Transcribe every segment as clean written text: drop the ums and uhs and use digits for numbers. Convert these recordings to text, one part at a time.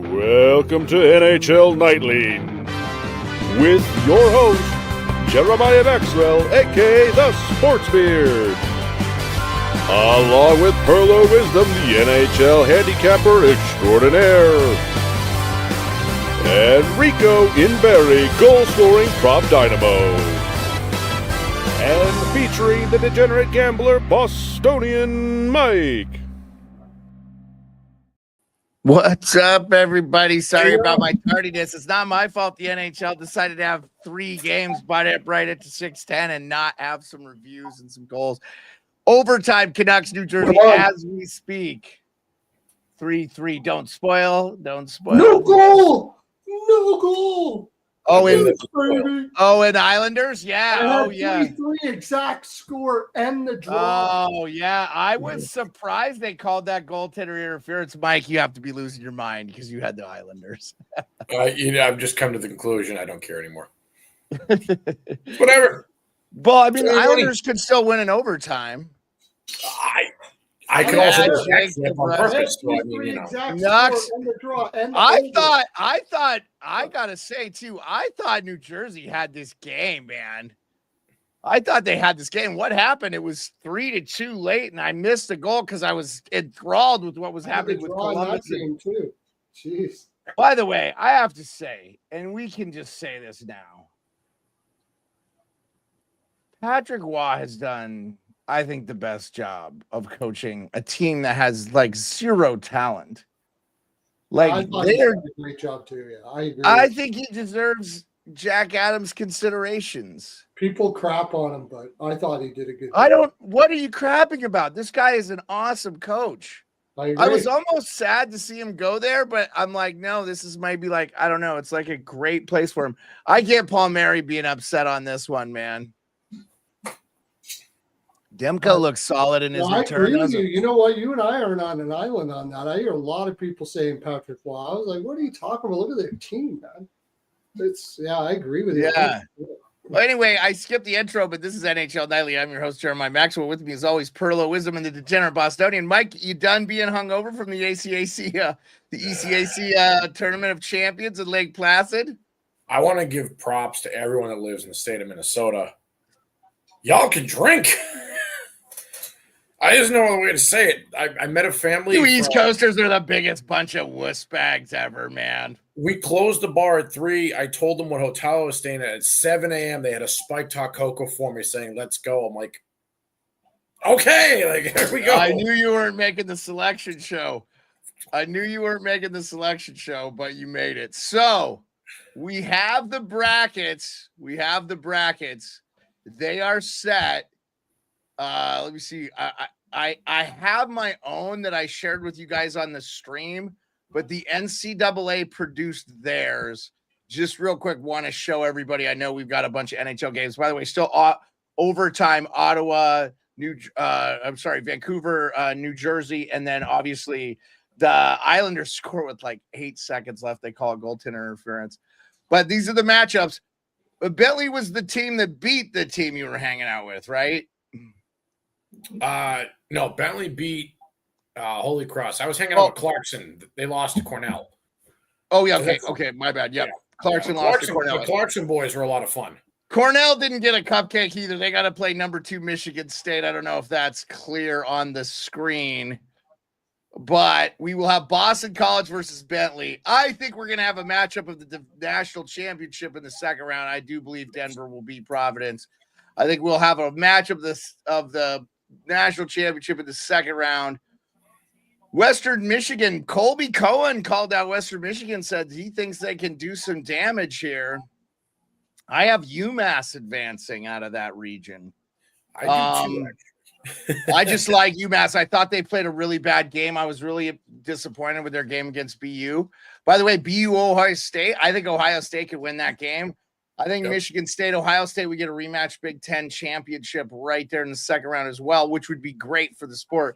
Welcome to NHL Nightly with your host, Jeremiah Maxwell, aka the Sports Beard, along with Pearlo Wisdom, the NHL handicapper extraordinaire, and Rico in Barrie, goal-scoring prop dynamo, and featuring the degenerate gambler Bostonian Mike. What's up, everybody? Sorry about my tardiness. It's not my fault the NHL decided to have 3 games, but it right into 6:10 and not have some reviews and some goals. Overtime, Canucks, New Jersey, as we speak. 3-3. Don't spoil. Don't spoil. No goal. No goal. Oh, and Islanders? Yeah. Oh, yeah. 3-3 exact score and the draw. Oh, yeah. I was surprised they called that goaltender interference. Mike, you have to be losing your mind because you had the Islanders. I've just come to the conclusion I don't care anymore. Whatever. Well, I mean, the Islanders could still win in overtime. I could also check on purpose. So, I mean, you know. I gotta say too, I thought New Jersey had this game, man. I thought they had this game. What happened? It was 3-2 late, and I missed the goal because I was enthralled with what was happening with Columbus. Too. Jeez. By the way, I have to say, and we can just say this now, Patrick Waugh has done, I think, the best job of coaching a team that has like zero talent. Like, he did a great job too. Yeah, I agree. I think he deserves Jack Adams considerations. People crap on him, but I thought he did a good job. What are you crapping about? This guy is an awesome coach. I was almost sad to see him go there, but I'm like, no, this is maybe like, I don't know. It's like a great place for him. I get Paul Mary being upset on this one, man. Demko looks solid in his return. I agree with you. You know what? You and I aren't on an island on that. I hear a lot of people saying Patrick Waugh. I was like, what are you talking about? Look at their team, man. I agree with you. Yeah. Well, anyway, I skipped the intro, but this is NHL Nightly. I'm your host, Jeremiah Maxwell. With me, as always, Pearlo Wisdom and the Degenerate Bostonian. Mike, you done being hungover from the ECAC Tournament of Champions in Lake Placid? I want to give props to everyone that lives in the state of Minnesota. Y'all can drink. I just know the way to say it. I met a family. You East Coasters are the biggest bunch of wuss bags ever, man. We closed the bar at 3. I told them what hotel I was staying at 7 a.m. They had a spiked hot cocoa for me saying, let's go. I'm like, okay, like, here we go. I knew you weren't making the selection show. But you made it. So we have the brackets. They are set. Let me see. I have my own that I shared with you guys on the stream, but the NCAA produced theirs. Just real quick, want to show everybody. I know we've got a bunch of NHL games. By the way, still overtime, Ottawa, Vancouver, New Jersey, and then obviously the Islanders score with like 8 seconds left. They call it goaltender interference. But these are the matchups. Bentley was the team that beat the team you were hanging out with, right? No, Bentley beat Holy Cross. I was hanging out with Clarkson. They lost to Cornell. Oh, yeah. Okay. My bad. Yep. Yeah. Clarkson lost to Cornell. The Clarkson boys were a lot of fun. Cornell didn't get a cupcake either. They got to play number 2 Michigan State. I don't know if that's clear on the screen, but we will have Boston College versus Bentley. I think we're going to have a matchup of the national championship in the second round. I do believe Denver will beat Providence. I think we'll have a match of the national championship in the second round. Western Michigan, Colby Cohen called out Western Michigan, said he thinks they can do some damage here. I have UMass advancing out of that region. I do too. I just like UMass. I thought they played a really bad game. I was really disappointed with their game against BU. By the way, BU Ohio State. I think Ohio State could win that game. I think Michigan State, Ohio State, we get a rematch Big Ten championship right there in the second round as well, which would be great for the sport.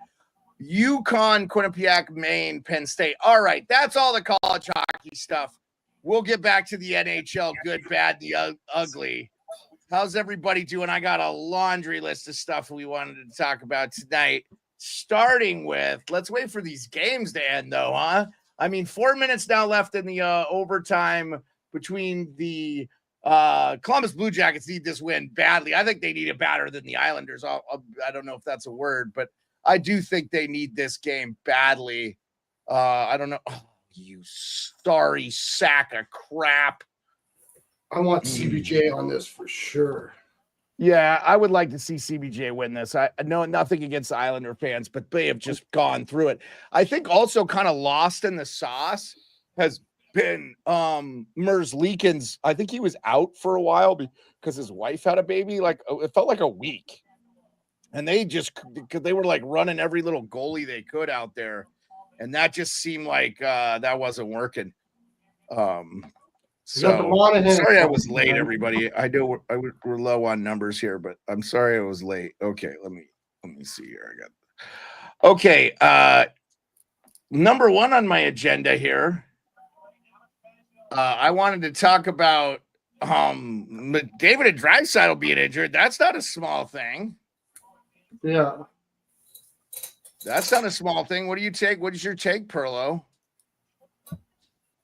UConn, Quinnipiac, Maine, Penn State. All right, that's all the college hockey stuff. We'll get back to the NHL, good, bad, the ugly. How's everybody doing? I got a laundry list of stuff we wanted to talk about tonight, starting with, let's wait for these games to end, though, huh? I mean, 4 minutes now left in the overtime between the Columbus Blue Jackets need this win badly. I think they need it better than the Islanders. I don't know if that's a word, but I do think they need this game badly. I don't know. Oh, you sorry sack of crap. I want CBJ on this for sure. Yeah, I would like to see CBJ win this. I know nothing against the Islander fans, but they have just gone through it. I think also kind of lost in the sauce has been Merzlikins. I think he was out for a while because his wife had a baby. Like it felt like a week. And they were like running every little goalie they could out there. And that just seemed like that wasn't working. So sorry I was late, everybody. I know we're low on numbers here, but I'm sorry I was late. Okay, let me see here. Okay, number one on my agenda here. I wanted to talk about David and Draisaitl being injured. That's not a small thing. Yeah. That's not a small thing. What do you take? What is your take, Pearlo?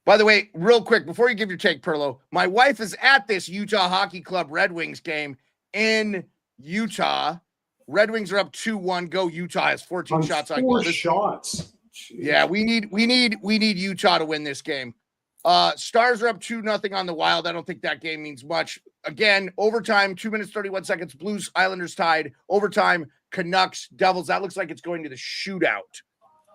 By the way, real quick, before you give your take, Pearlo, my wife is at this Utah Hockey Club Red Wings game in Utah. Red Wings are up 2-1. Go Utah has 14 shots on goal. 4 shots. Jeez. Yeah, we need Utah to win this game. Stars are up 2-0 on the Wild. I don't think that game means much. Again, overtime, 2 minutes, 31 seconds. Blues, Islanders tied. Overtime, Canucks, Devils. That looks like it's going to the shootout.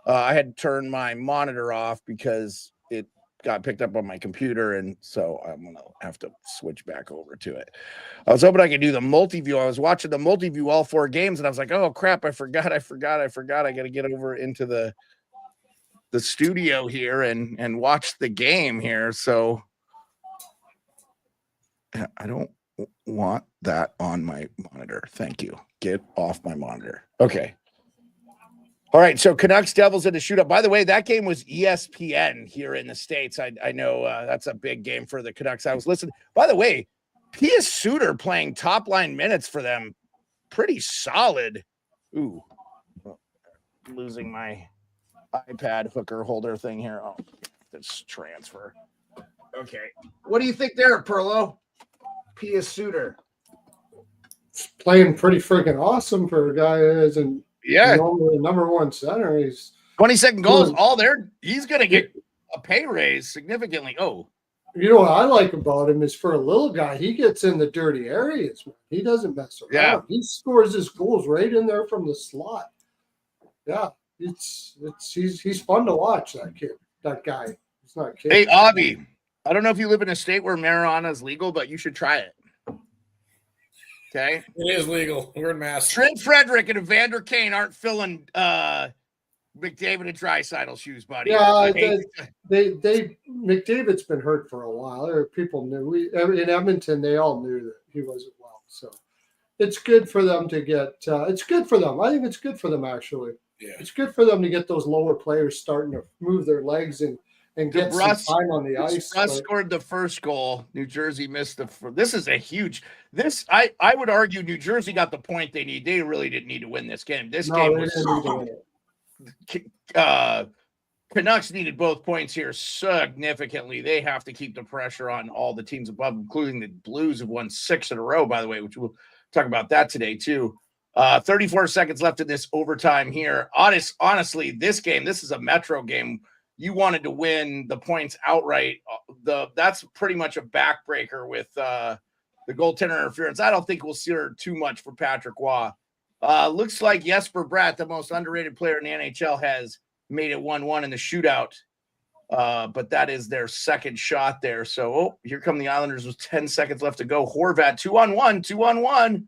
I had to turn my monitor off because it got picked up on my computer, and so I'm going to have to switch back over to it. I was hoping I could do the multi-view. I was watching the multi-view all 4 games, and I was like, oh, crap, I forgot. I got to get over into the studio here and watch the game here. So I don't want that on my monitor. Thank you. Get off my monitor. Okay. All right. So Canucks Devils in the shootout. By the way, that game was ESPN here in the States. I know that's a big game for the Canucks. I was listening. By the way, Pius Suter playing top line minutes for them. Pretty solid. Ooh, losing my iPad hooker holder thing here. Oh, this transfer. Okay. What do you think there, Pearlo? Pius Suter. He's playing pretty freaking awesome for a guy who isn't normally the number one center. He's 22nd goals, all there. He's going to get a pay raise significantly. Oh. You know what I like about him is for a little guy, he gets in the dirty areas. Man. He doesn't mess around. Yeah. He scores his goals right in there from the slot. Yeah. He's fun to watch, that guy. He's not kidding. Hey, Avi, I don't know if you live in a state where marijuana is legal, but you should try it. Okay? It is legal. We're in Mass. Trent Frederick and Evander Kane aren't filling McDavid and Draisaitl shoes, buddy. Yeah, McDavid's been hurt for a while. People knew. In Edmonton, they all knew that he wasn't well. So it's good for them to get it's good for them. I think it's good for them, actually. Yeah. It's good for them to get those lower players starting to move their legs and get some time on the ice. Russ scored the first goal. New Jersey missed this is a huge I would argue New Jersey got the point they need. They really didn't need to win this game. This game was Canucks needed both points here significantly. They have to keep the pressure on all the teams above, including the Blues have won 6 in a row, by the way, which we'll talk about that today too. 34 seconds left in this overtime here. Honestly, this game, this is a Metro game. You wanted to win the points outright. That's pretty much a backbreaker with the goaltender interference. I don't think we'll see her too much for Patrick Waugh. Looks like Jesper Bratt, the most underrated player in the NHL, has made it 1-1 in the shootout. But that is their second shot there. So here come the Islanders with 10 seconds left to go. Horvat 2-on-1.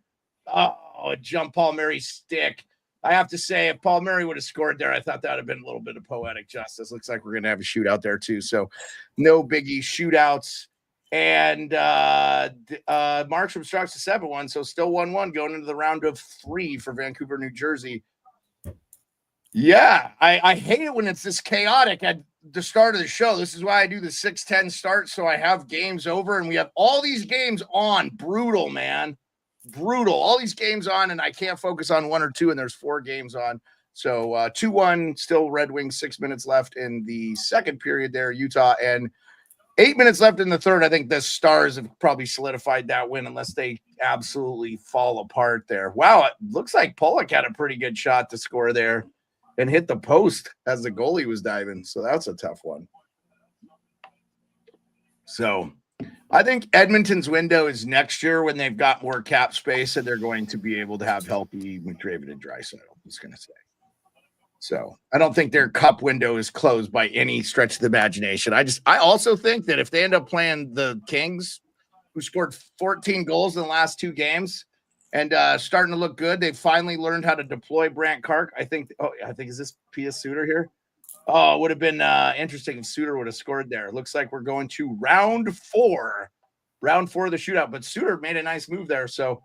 Oh, a jump Paul Murray stick. I have to say, if Paul Murray would have scored there, I thought that would have been a little bit of poetic justice. Looks like we're going to have a shootout there too. So no biggie shootouts. And Markstrom strikes a 7-1. So still 1-1 going into the round of 3 for Vancouver, New Jersey. Yeah, I hate it when it's this chaotic at the start of the show. This is why I do the 6:10 start. So I have games over and we have all these games on. Brutal, man. Brutal. All these games on, and I can't focus on 1 or 2, and there's 4 games on. So 2-1, still Red Wings, 6 minutes left in the second period there, Utah, and 8 minutes left in the third. I think the Stars have probably solidified that win unless they absolutely fall apart there. Wow, it looks like Pollock had a pretty good shot to score there and hit the post as the goalie was diving. So that's a tough one. So I think Edmonton's window is next year when they've got more cap space and they're going to be able to have healthy McDavid and Draisaitl, I was going to say. So I don't think their cup window is closed by any stretch of the imagination. I also think that if they end up playing the Kings, who scored 14 goals in the last 2 games and starting to look good, they've finally learned how to deploy Brandt Kark. I think is this Pia Suter here? Oh, it would have been interesting if Suter would have scored there. Looks like we're going to round 4 of the shootout, but Suter made a nice move there. So,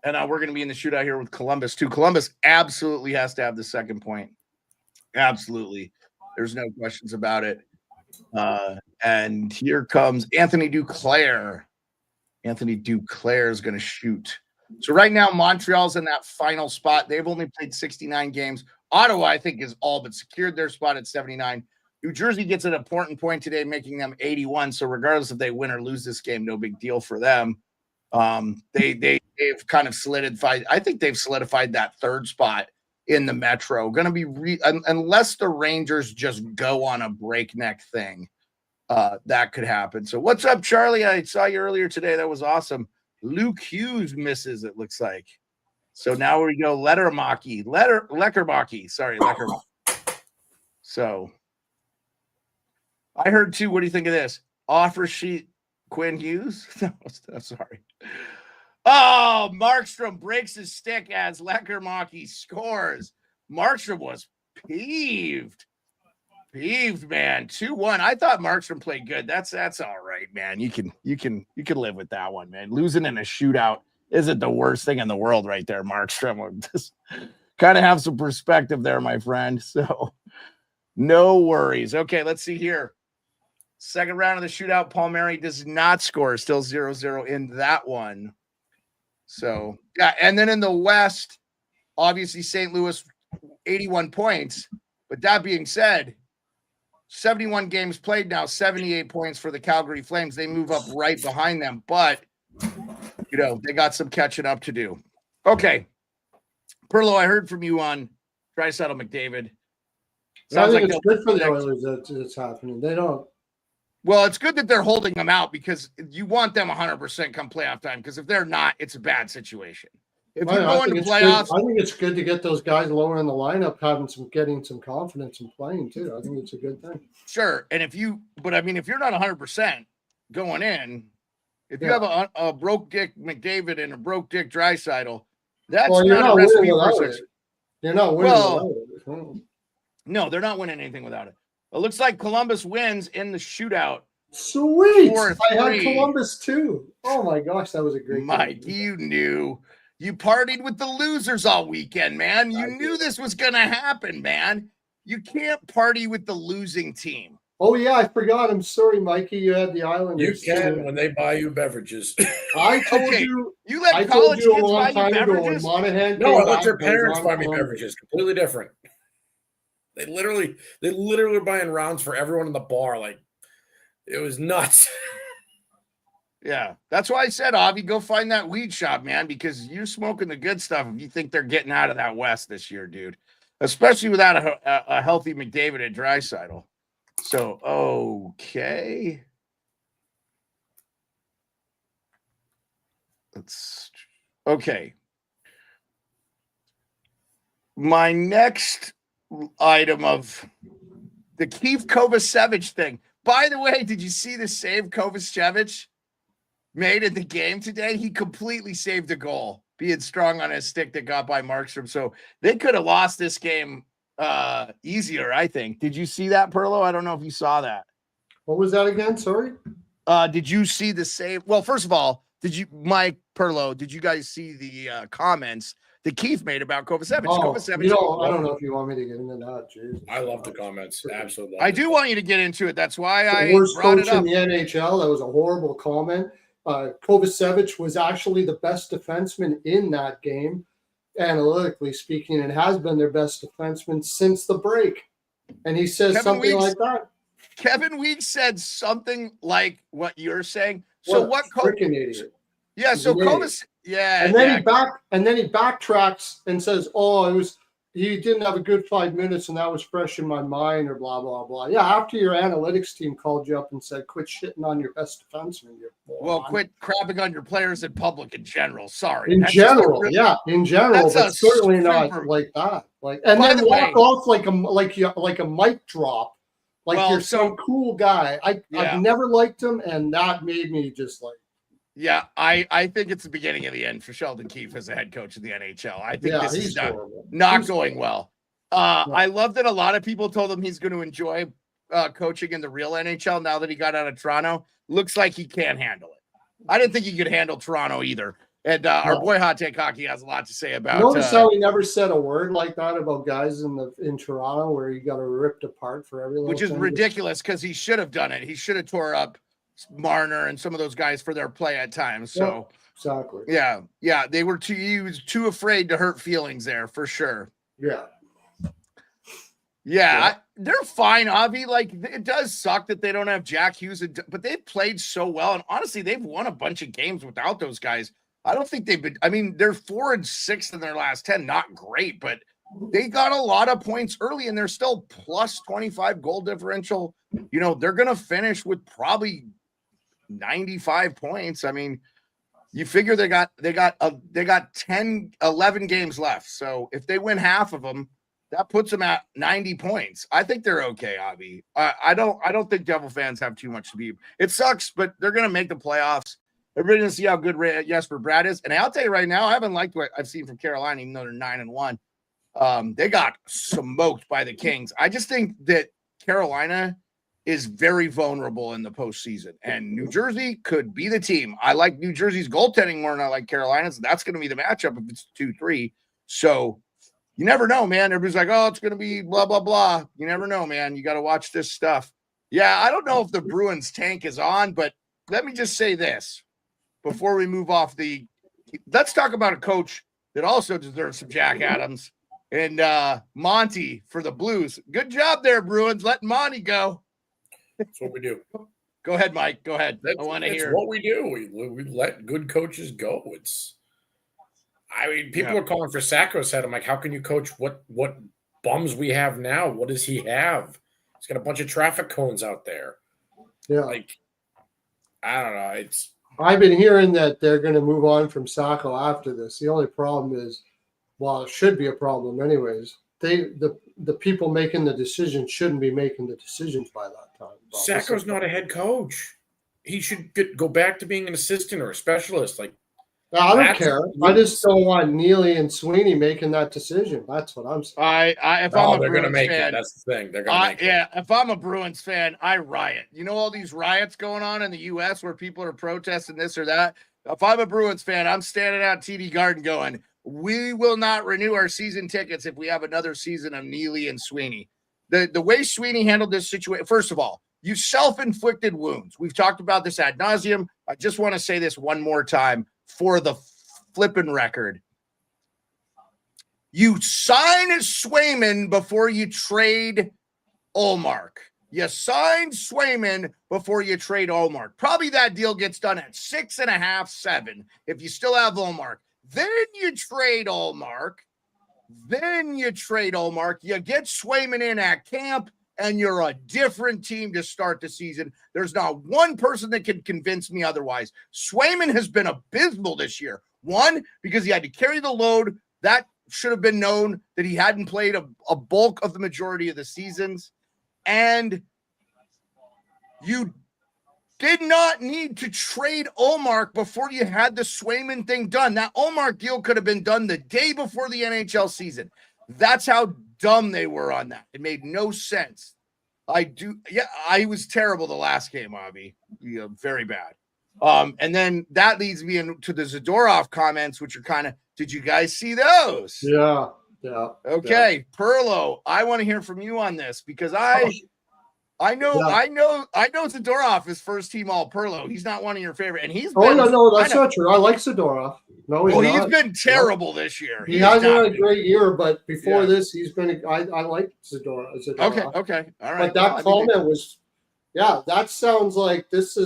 and we're going to be in the shootout here with Columbus too. Columbus absolutely has to have the second point. Absolutely. There's no questions about it. And here comes Anthony Duclair. Anthony Duclair is going to shoot. So right now, Montreal's in that final spot. They've only played 69 games. Ottawa, I think, is all but secured their spot at 79. New Jersey gets an important point today, making them 81. So regardless if they win or lose this game, no big deal for them. They've kind of solidified. I think they've solidified that third spot in the Metro. Going to be unless the Rangers just go on a breakneck thing, that could happen. So what's up, Charlie? I saw you earlier today. That was awesome. Luke Hughes misses. It looks like. So now we go Leckermaki. Sorry, Leckermaki. So I heard too. What do you think of this offer sheet? Quinn Hughes? No, sorry. Oh, Markstrom breaks his stick as Leckermaki scores. Markstrom was peeved, man. 2-1. I thought Markstrom played good. That's all right, man. You can live with that one, man. Losing in a shootout isn't the worst thing in the world, right there. Markstrom, just kind of have some perspective there, my friend. So no worries. Okay, let's see here. Second round of the shootout, Palmieri does not score. Still 0-0 in that one. So, yeah, and then in the West, obviously St. Louis, 81 points. But that being said, 71 games played now, 78 points for the Calgary Flames. They move up right behind them, but, they got some catching up to do. Okay. Pearlo, I heard from you on Draisaitl McDavid. Sounds like it's good for the Oilers that it's happening. They don't. Well, it's good that they're holding them out because you want them 100% come playoff time. Because if they're not, it's a bad situation. If you go into playoffs, I think it's good to get those guys lower in the lineup, getting some confidence in playing too. I think it's a good thing. Sure, and if you're not 100% going in, if you have a broke dick McDavid and a broke dick Draisaitl, that's not a recipe for success. You're not winning without it. No, they're not winning anything without it. It looks like Columbus wins in the shootout. Sweet. I had Columbus too. Oh my gosh, that was a great Mike, game. You knew. You partied with the losers all weekend, man. You knew this was going to happen, man. You can't party with the losing team. Oh, yeah, I forgot. I'm sorry, Mikey. You had the Islanders. You can when they buy you beverages. I told you. You let college kids buy you beverages? No, I let your parents buy me beverages. Completely different. They literally were buying rounds for everyone in the bar. Like, it was nuts. Yeah, that's why I said, Avi, go find that weed shop, man, because you're smoking the good stuff if you think they're getting out of that West this year, dude. Especially without a healthy McDavid and Draisaitl. So, okay. Okay. My next item of the Keith Kovacevic thing. By the way, did you see the save Kovacevic made in the game today? He completely saved a goal, being strong on his stick that got by Markstrom. So they could have lost this game easier, I think. Did you see that, Pearlo? I don't know if you saw that. What was that again? Sorry? Did you see the save? Well, first of all, Mike, Pearlo, did you guys see the comments that Keith made about Kovacevic? Kovacevic. I don't know if you want me to get into that. Jeez. I love the comments. Absolutely. I do want you to get into it. That's why I worst brought coach it up. in the NHL. That was a horrible comment. Kovacevic was actually the best defenseman in that game. analytically speaking, and has been their best defenseman since the break. And he says something like that. Kevin Weeks said something like what you're saying. So what freaking idiot. Yeah, so Comas, yeah. And then he backtracks and says, "Oh, he didn't have a good 5 minutes, and that was fresh in my mind," or blah blah blah. Yeah, after your analytics team called you up and said, "Quit shitting on your best defenseman." Well, quit crapping on your players in public in general. Sorry. In general, but certainly not like that. And then walk off like a mic drop, like you're some cool guy. I've never liked him, and that made me just like. Yeah, I think it's the beginning of the end for Sheldon Keefe as a head coach of the NHL. I think this is not going well. I love that a lot of people told him he's going to enjoy coaching in the real NHL now that he got out of Toronto. Looks like he can't handle it. I didn't think he could handle Toronto either. And our boy Hot Take Hockey has a lot to say about. Notice how he never said a word like that about guys in Toronto where he got ripped apart for everyone. Which is ridiculous because he should have done it. He should have tore up Marner and some of those guys for their play at times. So exactly. Yeah. He was too afraid to hurt feelings there for sure. Yeah. They're fine, Avi. Like, it does suck that they don't have Jack Hughes, but they've played so well. And honestly, they've won a bunch of games without those guys. I don't think they've been, they're 4-6 in their last 10. Not great, but they got a lot of points early and they're still plus 25 goal differential. They're going to finish with probably 95 points. You figure they got 11 games left. So if they win half of them, that puts them at 90 points. I think they're okay, Avi. I don't think Devil fans have too much to be. It sucks, but they're going to make the playoffs. Everybody's going to see how good Jesper Bratt is. And I'll tell you right now, I haven't liked what I've seen from Carolina, even though they're 9-1. They got smoked by the Kings. I just think that Carolina is very vulnerable in the postseason, and New Jersey could be the team. I like New Jersey's goaltending more than I like Carolina's. That's going to be the matchup if it's 2-3. So you never know, man. Everybody's like, oh, it's going to be blah, blah, blah. You never know, man. You got to watch this stuff. Yeah, I don't know if the Bruins tank is on, but let me just say this before we move off let's talk about a coach that also deserves some Jack Adams and Monty for the Blues. Good job there, Bruins, letting Monty go. That's what we do. Go ahead, Mike. Go ahead. I want to hear. That's what we do. We let good coaches go. People are calling for Sacco's head. I'm like, how can you coach what bums we have now? What does he have? He's got a bunch of traffic cones out there. Yeah. I don't know. I've been hearing that they're going to move on from Sacco after this. The only problem is, it should be a problem anyways. The people making the decisions shouldn't be making the decisions by that time. Sacco's not a head coach. He should go back to being an assistant or a specialist. I don't care. I just don't want Neely and Sweeney making that decision. That's what I'm saying. If I'm they're going to make it. That's the thing. They're going to make it. Yeah, if I'm a Bruins fan, I riot. All these riots going on in the U.S. where people are protesting this or that. If I'm a Bruins fan, I'm standing out TD Garden going, we will not renew our season tickets if we have another season of Neely and Sweeney. The way Sweeney handled this situation, first of all, you self-inflicted wounds. We've talked about this ad nauseum. I just want to say this one more time for the flipping record. You sign Swayman before you trade Ullmark. You sign Swayman before you trade Ullmark. Probably that deal gets done at 6.5, 7 if you still have Ullmark. Then you trade Ullmark. You get Swayman in at camp, and you're a different team to start the season. There's not one person that can convince me otherwise. Swayman has been abysmal this year. One, because he had to carry the load. That should have been known that he hadn't played a bulk of the majority of the seasons. And you did not need to trade Ullmark before you had the Swayman thing done. That Ullmark deal could have been done the day before the NHL season. That's how dumb they were on that. It made no sense. I was terrible the last game, Avi. Very bad. And then that leads me into the Zadorov comments, which are kind of, did you guys see those? Yeah. Okay, yeah. Pearlo, I want to hear from you on this because I know Zadorov is first team all Pearlo. He's not one of your favorite, and he's been, no, that's not true. I like Zadorov. No, he's been terrible this year. He hasn't had a great year, but before this, he's been. I like Zadorov. Okay, all right. But that comment was, that sounds like this.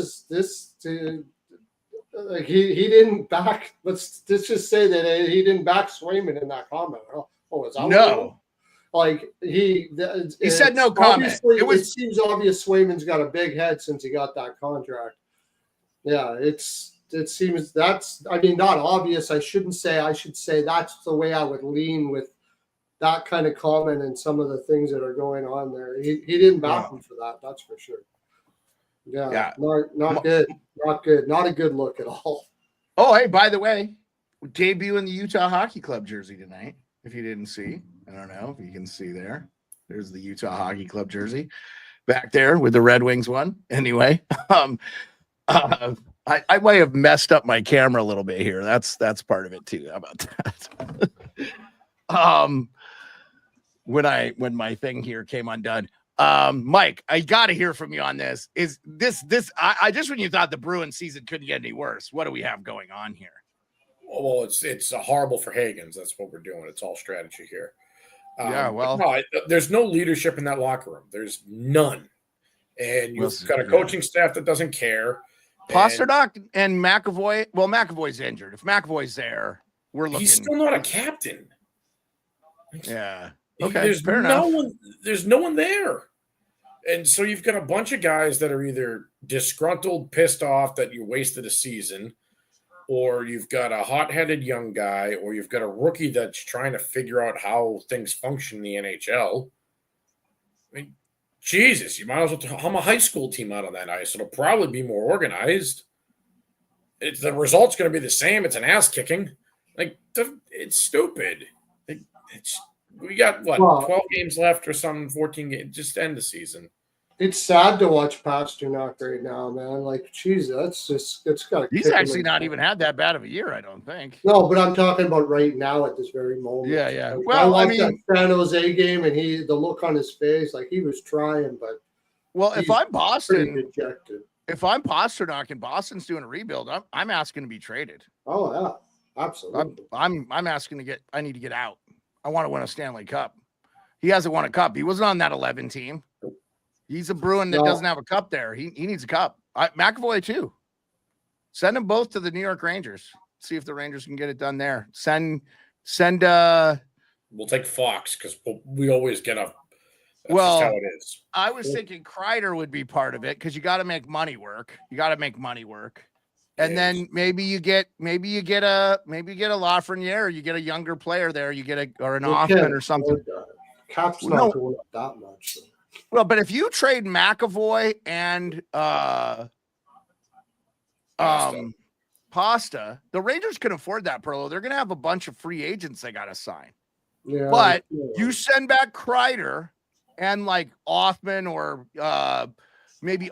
He didn't back. Let's just say that he didn't back Swayman in that comment. Is that no? Like he said no comment. It seems obvious Swayman's got a big head since he got that contract. Yeah, it seems that's. I mean, not obvious. I should say that's the way I would lean with that kind of comment and some of the things that are going on there. He didn't back him for that. That's for sure. Yeah. Not good. Not good. Not a good look at all. Oh, hey, by the way, debut in the Utah Hockey Club jersey tonight. If you didn't see, I don't know if you can see there. There's the Utah Hockey Club jersey back there with the Red Wings one. Anyway, I might have messed up my camera a little bit here. That's part of it too. How about that? When my thing here came undone. Mike, I got to hear from you on this. Is this I just when you thought the Bruins season couldn't get any worse, what do we have going on here? Well, it's horrible for Hagens. That's what we're doing. It's all strategy here. There's no leadership in that locker room. There's none. And you've got a coaching staff that doesn't care. Pasternak and McAvoy. Well, McAvoy's injured. If McAvoy's there, we're looking. He's still not a captain. Yeah. Okay. There's no one there. And so you've got a bunch of guys that are either disgruntled, pissed off that you wasted a season, or you've got a hot-headed young guy, or you've got a rookie that's trying to figure out how things function in the NHL. I mean, Jesus, you might as well hum a high school team out on that ice. It'll probably be more organized. The result's going to be the same. It's an ass kicking. It's stupid. We got 12 games left or something, 14 games. Just end the season. It's sad to watch Pasternak right now, man. Like, Jesus, it's got. He's actually not even had that bad of a year, I don't think. No, but I'm talking about right now at this very moment. Yeah. Like, well, I mean, that San Jose game and the look on his face, like he was trying, but. Well, if I'm Boston, if I'm Pasternak and Boston's doing a rebuild, I'm asking to be traded. Oh yeah, absolutely. I'm asking I need to get out. I want to win a Stanley Cup. He hasn't won a cup. He wasn't on that 11 team. He's a Bruin that doesn't have a cup there. He needs a cup. McAvoy too. Send them both to the New York Rangers. See if the Rangers can get it done there. Send. We'll take Fox because we always get a. That's just how it is. I was thinking Kreider would be part of it because you got to make money work. And then maybe you get a Lafreniere, you get a younger player there, you get an Hoffman or something. Cap's not going up that much. So. Well, but if you trade McAvoy and Pasta, the Rangers can afford that, Pearlo. They're going to have a bunch of free agents they got to sign. Yeah, but you send back Kreider and like Othman or maybe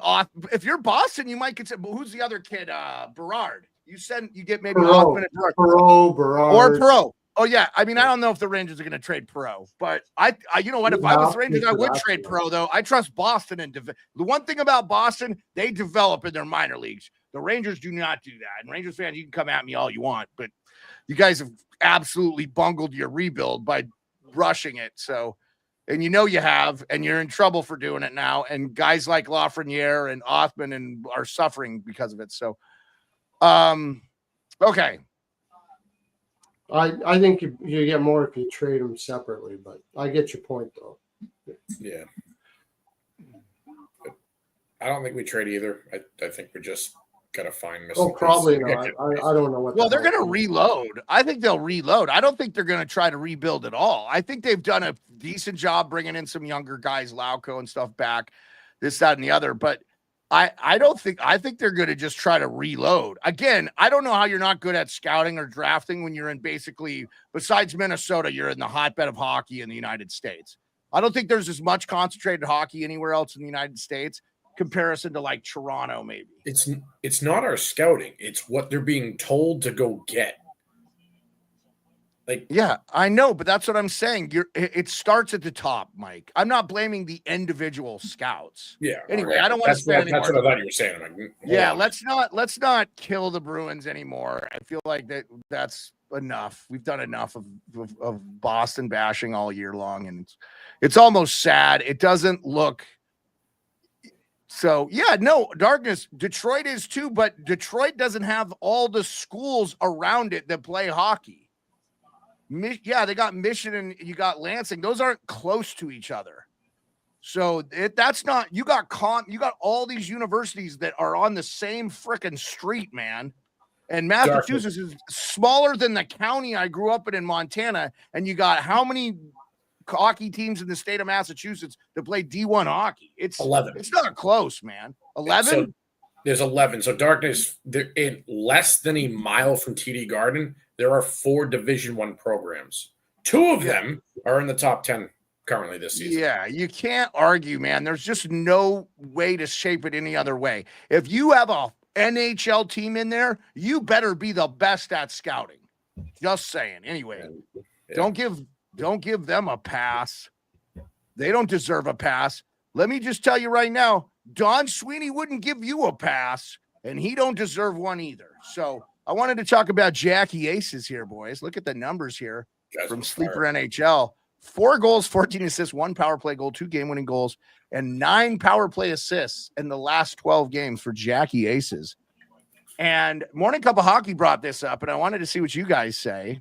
if you're Boston, you might consider. But who's the other kid? Berard. You get maybe Othman and Perreault. Oh yeah. I mean, I don't know if the Rangers are going to trade Perreault, but I you know what? If I was the Rangers, I would trade Perreault though. I trust Boston and the one thing about Boston, they develop in their minor leagues. The Rangers do not do that. And Rangers fans, you can come at me all you want, but you guys have absolutely bungled your rebuild by rushing it. So. And you know you have, and you're in trouble for doing it now. And guys like Lafreniere and Othman are suffering because of it. So, okay. I think you get more if you trade them separately, but I get your point though. Yeah. I don't think we trade either. I think we're just gonna find missing. Oh, probably not. I don't know what. Well, they're gonna reload. I think they'll reload. I don't think they're gonna try to rebuild at all. I think they've done a decent job bringing in some younger guys, Lauco and stuff back, this, that, and the other. But I think they're gonna just try to reload. Again, I don't know how you're not good at scouting or drafting when you're in basically, besides Minnesota, you're in the hotbed of hockey in the United States. I don't think there's as much concentrated hockey anywhere else in the United States. Comparison to like Toronto, maybe. It's not our scouting. It's what they're being told to go get. Like, yeah, I know, but that's what I'm saying. It starts at the top, Mike. I'm not blaming the individual scouts. yeah. Anyway, okay. I don't want to spend That's what I thought you were saying. I'm like, yeah, on. let's not kill the Bruins anymore. I feel like that's enough. We've done enough of Boston bashing all year long, and it's almost sad. It doesn't look so. Yeah, no, darkness. Detroit is too, but Detroit doesn't have all the schools around it that play hockey. Yeah, they got Michigan, you got Lansing. Those aren't close to each other. So that's not, you got all these universities that are on the same freaking street, man. And Massachusetts is smaller than the county I grew up in Montana. And you got how many hockey teams in the state of Massachusetts that play D1 hockey? It's 11. It's not close, man. 11? So there's 11. So darkness, they're in less than a mile from TD Garden. There are 4 Division I programs. 2 of them are in the top 10 currently this season. Yeah, you can't argue, man. There's just no way to shape it any other way. If you have a NHL team in there, you better be the best at scouting. Just saying. Anyway, don't give them a pass. They don't deserve a pass. Let me just tell you right now, Don Sweeney wouldn't give you a pass, and he don't deserve one either. So I wanted to talk about Jackie Aces here, boys. Look at the numbers here from Sleeper NHL. 4 goals, 14 assists, 1 power play goal, 2 game-winning goals, and 9 power play assists in the last 12 games for Jackie Aces. And Morning Cup of Hockey brought this up, and I wanted to see what you guys say.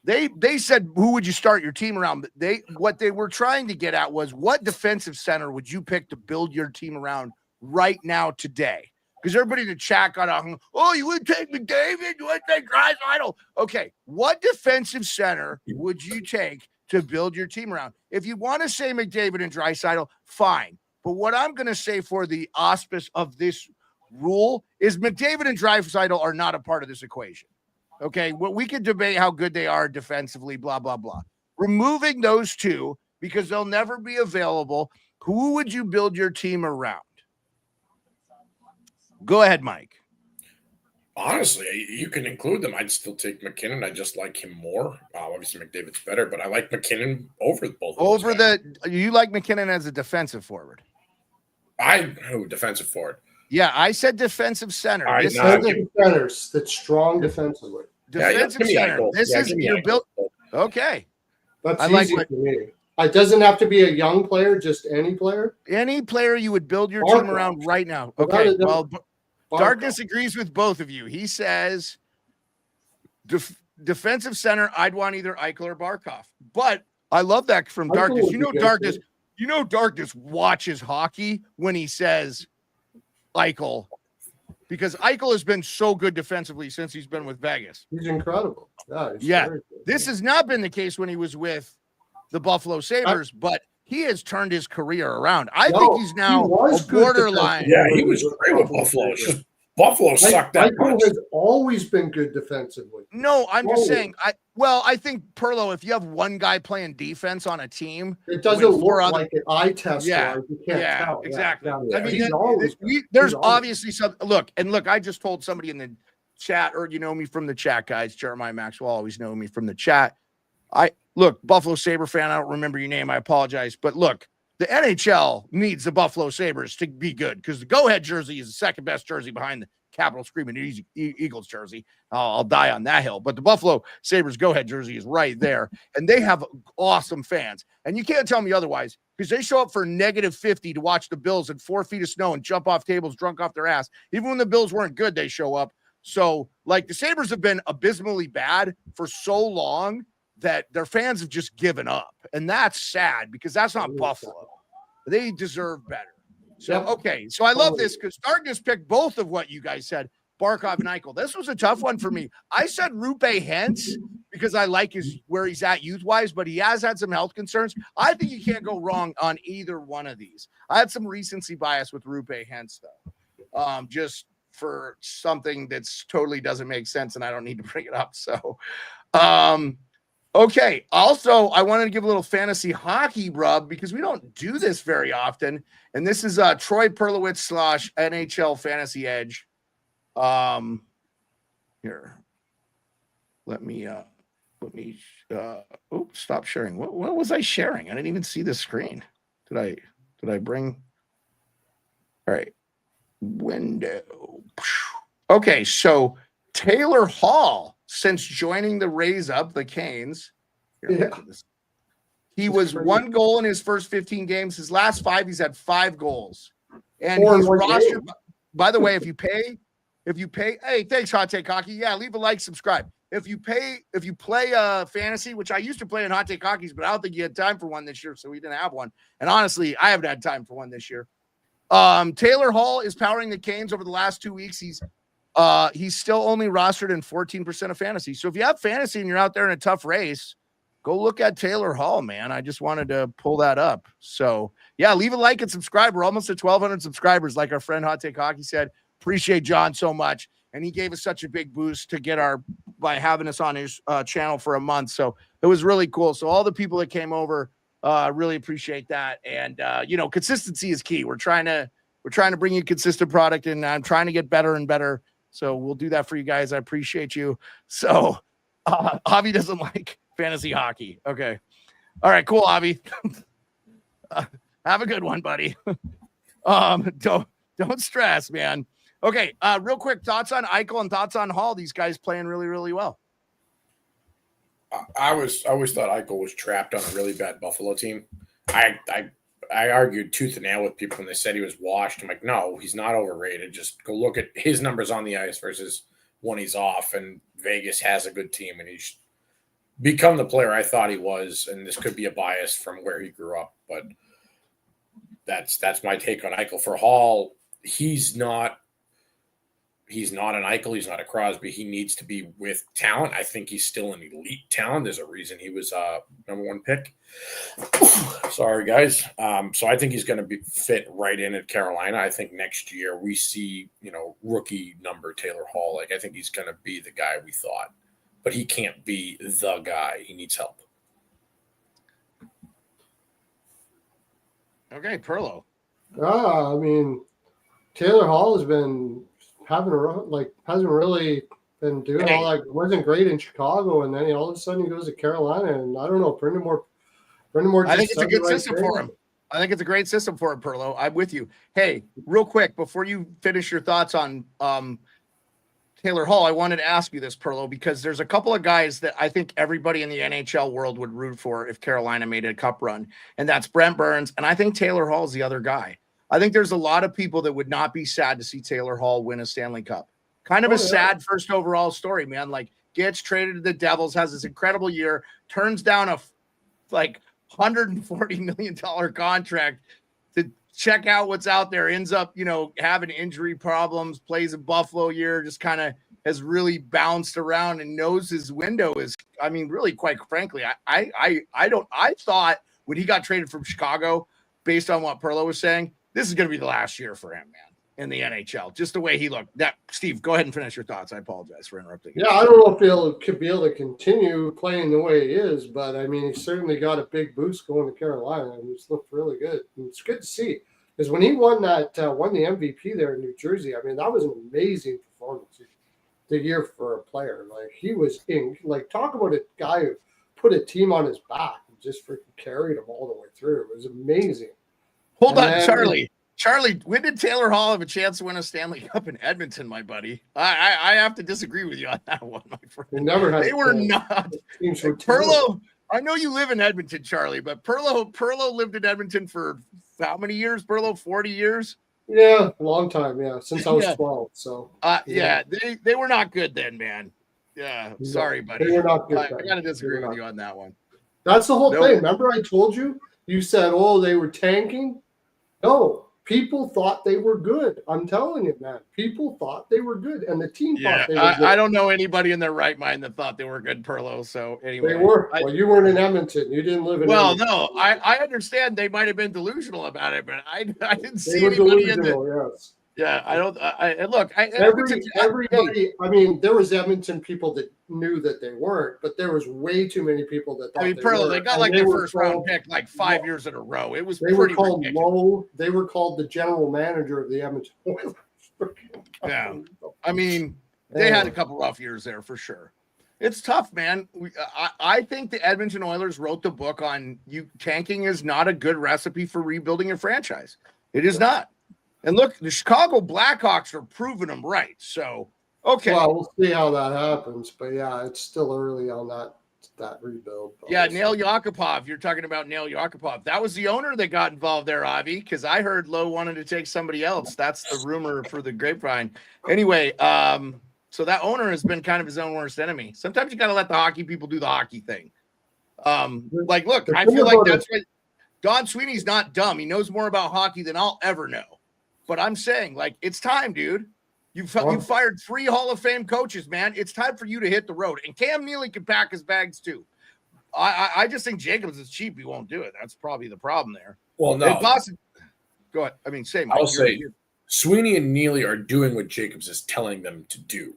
They said, who would you start your team around? What they were trying to get at was, what defensive center would you pick to build your team around right now today? Because everybody in the chat got on, oh, you would take McDavid, you would take Draisaitl. Okay, what defensive center would you take to build your team around? If you want to say McDavid and Draisaitl, fine. But what I'm going to say for the auspice of this rule is McDavid and Draisaitl are not a part of this equation. Okay, well, we can debate how good they are defensively, blah, blah, blah. Removing those 2 because they'll never be available, who would you build your team around? Go ahead, Mike. Honestly, you can include them. I'd still take McKinnon. I just like him more. Obviously, McDavid's better, but I like McKinnon over both. You like McKinnon as a defensive forward? Defensive forward. Yeah, I said defensive center. Defensive centers that's strong defensively. Defensive center. You're built. Okay. That's easy for me. It doesn't have to be a young player, just any player. Any player you would build your team around right now. Okay. Well, Darkness agrees with both of you. He says defensive center, I'd want either Eichel or Barkov. But I love that from Darkness. Darkness watches hockey when he says Eichel, because Eichel has been so good defensively since he's been with Vegas. He's incredible. This has not been the case when he was with the Buffalo Sabres, but he has turned his career around. I think he's now a borderline. Yeah, he was great with Buffalo. It's just Buffalo sucked that much. Has always been good defensively. No, I'm just saying. I think Pearlo, if you have one guy playing defense on a team, it doesn't look like an eye test. Yeah, you can't tell. Exactly. Yeah. I mean, there's obviously some look. I just told somebody in the chat, or you know me from the chat, guys. Jeremiah Maxwell always know me from the chat. Look, Buffalo Sabre fan, I don't remember your name. I apologize. But look, the NHL needs the Buffalo Sabres to be good, because the go-ahead jersey is the second best jersey behind the Capital Screaming Eagles jersey. I'll die on that hill. But the Buffalo Sabres go-ahead jersey is right there. And they have awesome fans. And you can't tell me otherwise, because they show up for -50 to watch the Bills in 4 feet of snow and jump off tables drunk off their ass. Even when the Bills weren't good, they show up. So, like, the Sabres have been abysmally bad for so long that their fans have just given up. And that's sad, because that's not Buffalo. They deserve better. So, okay. So I love this, because Darkness picked both of what you guys said, Barkov and Eichel. This was a tough one for me. I said Rupe Hentz because I like where he's at youth-wise, but he has had some health concerns. I think you can't go wrong on either one of these. I had some recency bias with Rupe Hentz, though, just for something that's totally doesn't make sense, and I don't need to bring it up. So, okay. Also, I wanted to give a little fantasy hockey rub, because we don't do this very often. And this is Troy Perlowitz / NHL Fantasy Edge. Here. Let me Let me. Stop sharing. What was I sharing? I didn't even see the screen. Did I bring? All right. Window. Okay, so Taylor Hall, since joining the Rays up the Canes, he was 1 goal in his first 15 games. His last 5, he's had 5 goals. And he's rostered. By the way, if you pay, hey, thanks, Hot Take Hockey. Yeah, leave a like, subscribe. If you play fantasy, which I used to play in Hot Take Hockeys, but I don't think you had time for one this year, so we didn't have one. And honestly, I haven't had time for one this year. Taylor Hall is powering the Canes over the last 2 weeks. He's still only rostered in 14% of fantasy. So if you have fantasy and you're out there in a tough race, go look at Taylor Hall, man. I just wanted to pull that up. So yeah, leave a like and subscribe. We're almost at 1,200 subscribers, like our friend Hot Take Hockey said. Appreciate John so much. And he gave us such a big boost to get by having us on his channel for a month. So it was really cool. So all the people that came over, really appreciate that. And consistency is key. We're trying to bring you consistent product, and I'm trying to get better and better. So we'll do that for you guys. I appreciate you. So Avi doesn't like fantasy hockey. Okay. All right, cool, Avi. Have a good one, buddy. Don't stress, man. Okay, real quick, thoughts on Eichel and thoughts on Hall. These guys playing really, really well. I always thought Eichel was trapped on a really bad Buffalo team. I argued tooth and nail with people when they said he was washed. I'm like, no, he's not overrated. Just go look at his numbers on the ice versus when he's off. And Vegas has a good team, and he's become the player I thought he was. And this could be a bias from where he grew up, but that's my take on Eichel. For Hall, he's not an Eichel. He's not a Crosby. He needs to be with talent. I think he's still an elite talent. There's a reason he was number 1 pick. Sorry, guys. So I think he's going to fit right in at Carolina. I think next year we see, rookie number Taylor Hall. Like, I think he's going to be the guy we thought. But he can't be the guy. He needs help. Okay, Pearlo. I mean, Taylor Hall has been hasn't really been doing all that. Wasn't great in Chicago, and then all of a sudden he goes to Carolina, and I don't know, Brindamore. I think it's a good system for him. I think it's a great system for him, Pearlo. I'm with you. Hey, real quick, before you finish your thoughts on Taylor Hall, I wanted to ask you this, Pearlo, because there's a couple of guys that I think everybody in the NHL world would root for if Carolina made a cup run, and that's Brent Burns, and I think Taylor Hall is the other guy. I think there's a lot of people that would not be sad to see Taylor Hall win a Stanley Cup. Kind of a sad first overall story, man. Like, gets traded to the Devils, has this incredible year, turns down a $140 million contract to check out what's out there, ends up, having injury problems, plays a Buffalo year, just kind of has really bounced around and knows his window is, really, quite frankly, I thought when he got traded from Chicago, based on what Pearlo was saying, this is going to be the last year for him, man, in the NHL. Just the way he looked. Steve, go ahead and finish your thoughts. I apologize for interrupting. Yeah, I don't know if he'll be able to continue playing the way he is, but he certainly got a big boost going to Carolina, and he's looked really good. And it's good to see, because when he won the MVP there in New Jersey, that was an amazing performance. The year for a player, he was talk about a guy who put a team on his back and just freaking carried him all the way through. It was amazing. Hold on, Charlie. Charlie, when did Taylor Hall have a chance to win a Stanley Cup in Edmonton, my buddy? I have to disagree with you on that one, my friend. They were not. Pearlo, I know you live in Edmonton, Charlie, but Pearlo lived in Edmonton for how many years, Pearlo? 40 years? Yeah, a long time, since I was 12. So they were not good then, man. Yeah, sorry, buddy. They were not good. I got to disagree with you on that one. That's the whole thing. Remember I told you? You said, they were tanking? No, people thought they were good. I'm telling you, man. People thought they were good, and the team thought they were good. I don't know anybody in their right mind that thought they were good, Pearlo. So anyway. They were. You weren't in Edmonton. You didn't live in Edmonton. Well, no, I understand they might have been delusional about it, but I didn't see anybody in the – yes. Yeah, I don't. Everybody. There was Edmonton people that knew that they weren't, but there was way too many people that thought. Pearlo, they got their first round pick 5 years in a row. It was pretty ridiculous. They were called the general manager of the Edmonton Oilers. Yeah, they had a couple rough years there for sure. It's tough, man. I think the Edmonton Oilers wrote the book on tanking is not a good recipe for rebuilding a franchise. It is not. And look, the Chicago Blackhawks are proving them right. So, okay. Well, we'll see how that happens. But, yeah, it's still early on that rebuild. Yeah, Nail Yakupov. You're talking about Nail Yakupov. That was the owner that got involved there, Avi, because I heard Lowe wanted to take somebody else. That's the rumor for the grapevine. Anyway, so that owner has been kind of his own worst enemy. Sometimes you got to let the hockey people do the hockey thing. Look, I feel like that's why Don Sweeney's not dumb. He knows more about hockey than I'll ever know. But I'm saying, it's time, dude. You fired 3 Hall of Fame coaches, man. It's time for you to hit the road. And Cam Neely can pack his bags too. I just think Jacobs is cheap. He won't do it. That's probably the problem there. Well, no. Go ahead. I mean, say, Mike. I'll say Sweeney and Neely are doing what Jacobs is telling them to do.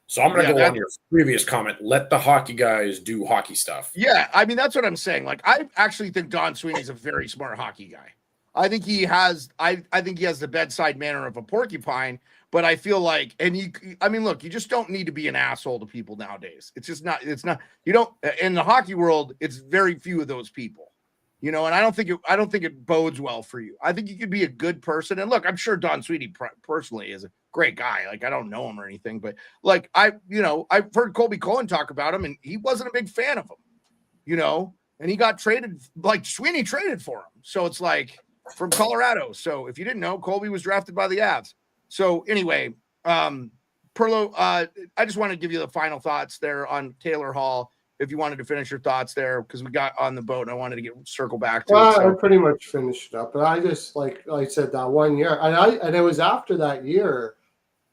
So I'm going to go on your previous comment. Let the hockey guys do hockey stuff. Yeah, I mean, that's what I'm saying. I actually think Don Sweeney's a very smart hockey guy. I think he has the bedside manner of a porcupine, but I feel like, look, you just don't need to be an asshole to people nowadays. It's not, you don't, in the hockey world, it's very few of those people, and I don't think it bodes well for you. I think you could be a good person. And look, I'm sure Don Sweeney personally is a great guy. I don't know him or anything, but I've heard Colby Cohen talk about him and he wasn't a big fan of him, and he got traded, Sweeney traded for him. So it's from Colorado. So if you didn't know, Colby was drafted by the Avs. So anyway, Pearlo, I just want to give you the final thoughts there on Taylor Hall. If you wanted to finish your thoughts there, because we got on the boat and I wanted to circle back to it. So. I pretty much finished it up, but I just like I said, that 1 year, and it was after that year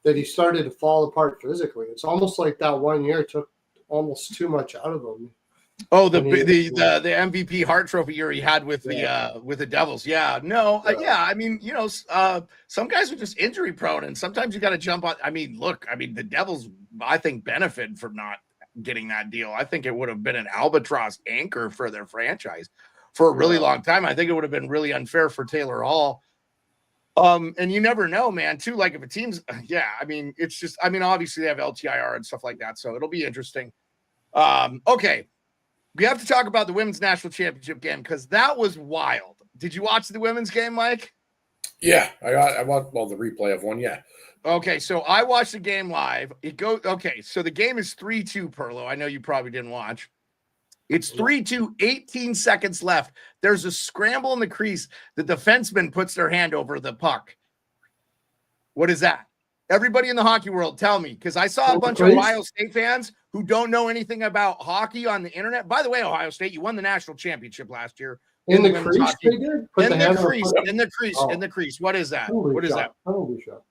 that he started to fall apart physically. It's almost like that 1 year took almost too much out of him. Oh, the MVP Hart Trophy year he had with the Devils. Yeah, no, yeah. I mean, some guys are just injury prone, and sometimes you got to jump on. The Devils, I think, benefit from not getting that deal. I think it would have been an albatross anchor for their franchise for a really long time. I think it would have been really unfair for Taylor Hall. And you never know, man. Too, if a team's, it's just, obviously they have LTIR and stuff like that, so it'll be interesting. Okay. We have to talk about the women's national championship game because that was wild. Did you watch the women's game, Mike? Yeah, I watched the replay of one. Yeah. Okay, so I watched the game live. So the game is 3-2, Pearlo. I know you probably didn't watch. It's 3-2, 18 seconds left. There's a scramble in the crease. The defenseman puts their hand over the puck. What is that? Everybody in the hockey world, tell me, because I saw a bunch of Ohio State fans who don't know anything about hockey on the internet. By the way, Ohio State, you won the national championship last year. In the crease, they did? In the crease. What is that? What is that? Holy shot.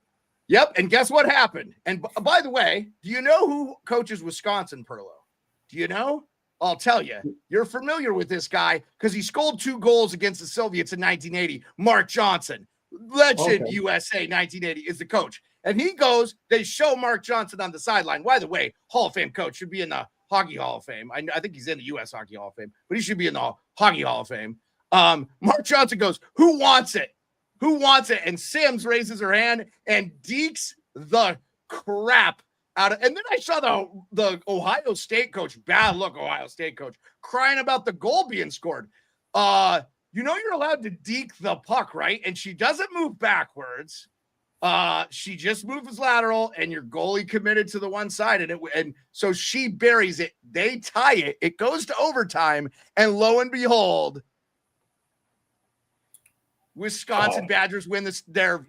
Yep, and guess what happened? And by the way, do you know who coaches Wisconsin, Pearlo? Do you know? I'll tell you. You're familiar with this guy because he scored 2 goals against the Soviets in 1980. Mark Johnson, legend USA 1980, is the coach. And he goes, they show Mark Johnson on the sideline. By the way, Hall of Fame coach, should be in the Hockey Hall of Fame. I think he's in the U.S. Hockey Hall of Fame, but he should be in the Hockey Hall of Fame. Mark Johnson goes, who wants it? Who wants it? And Sims raises her hand and dekes the crap out of. And then I saw the Ohio State coach, bad look Ohio State coach, crying about the goal being scored. You're allowed to deke the puck, right? And she doesn't move backwards. She just moves lateral, and your goalie committed to the one side, and so she buries it. They tie it. It goes to overtime, and lo and behold, Wisconsin Badgers win their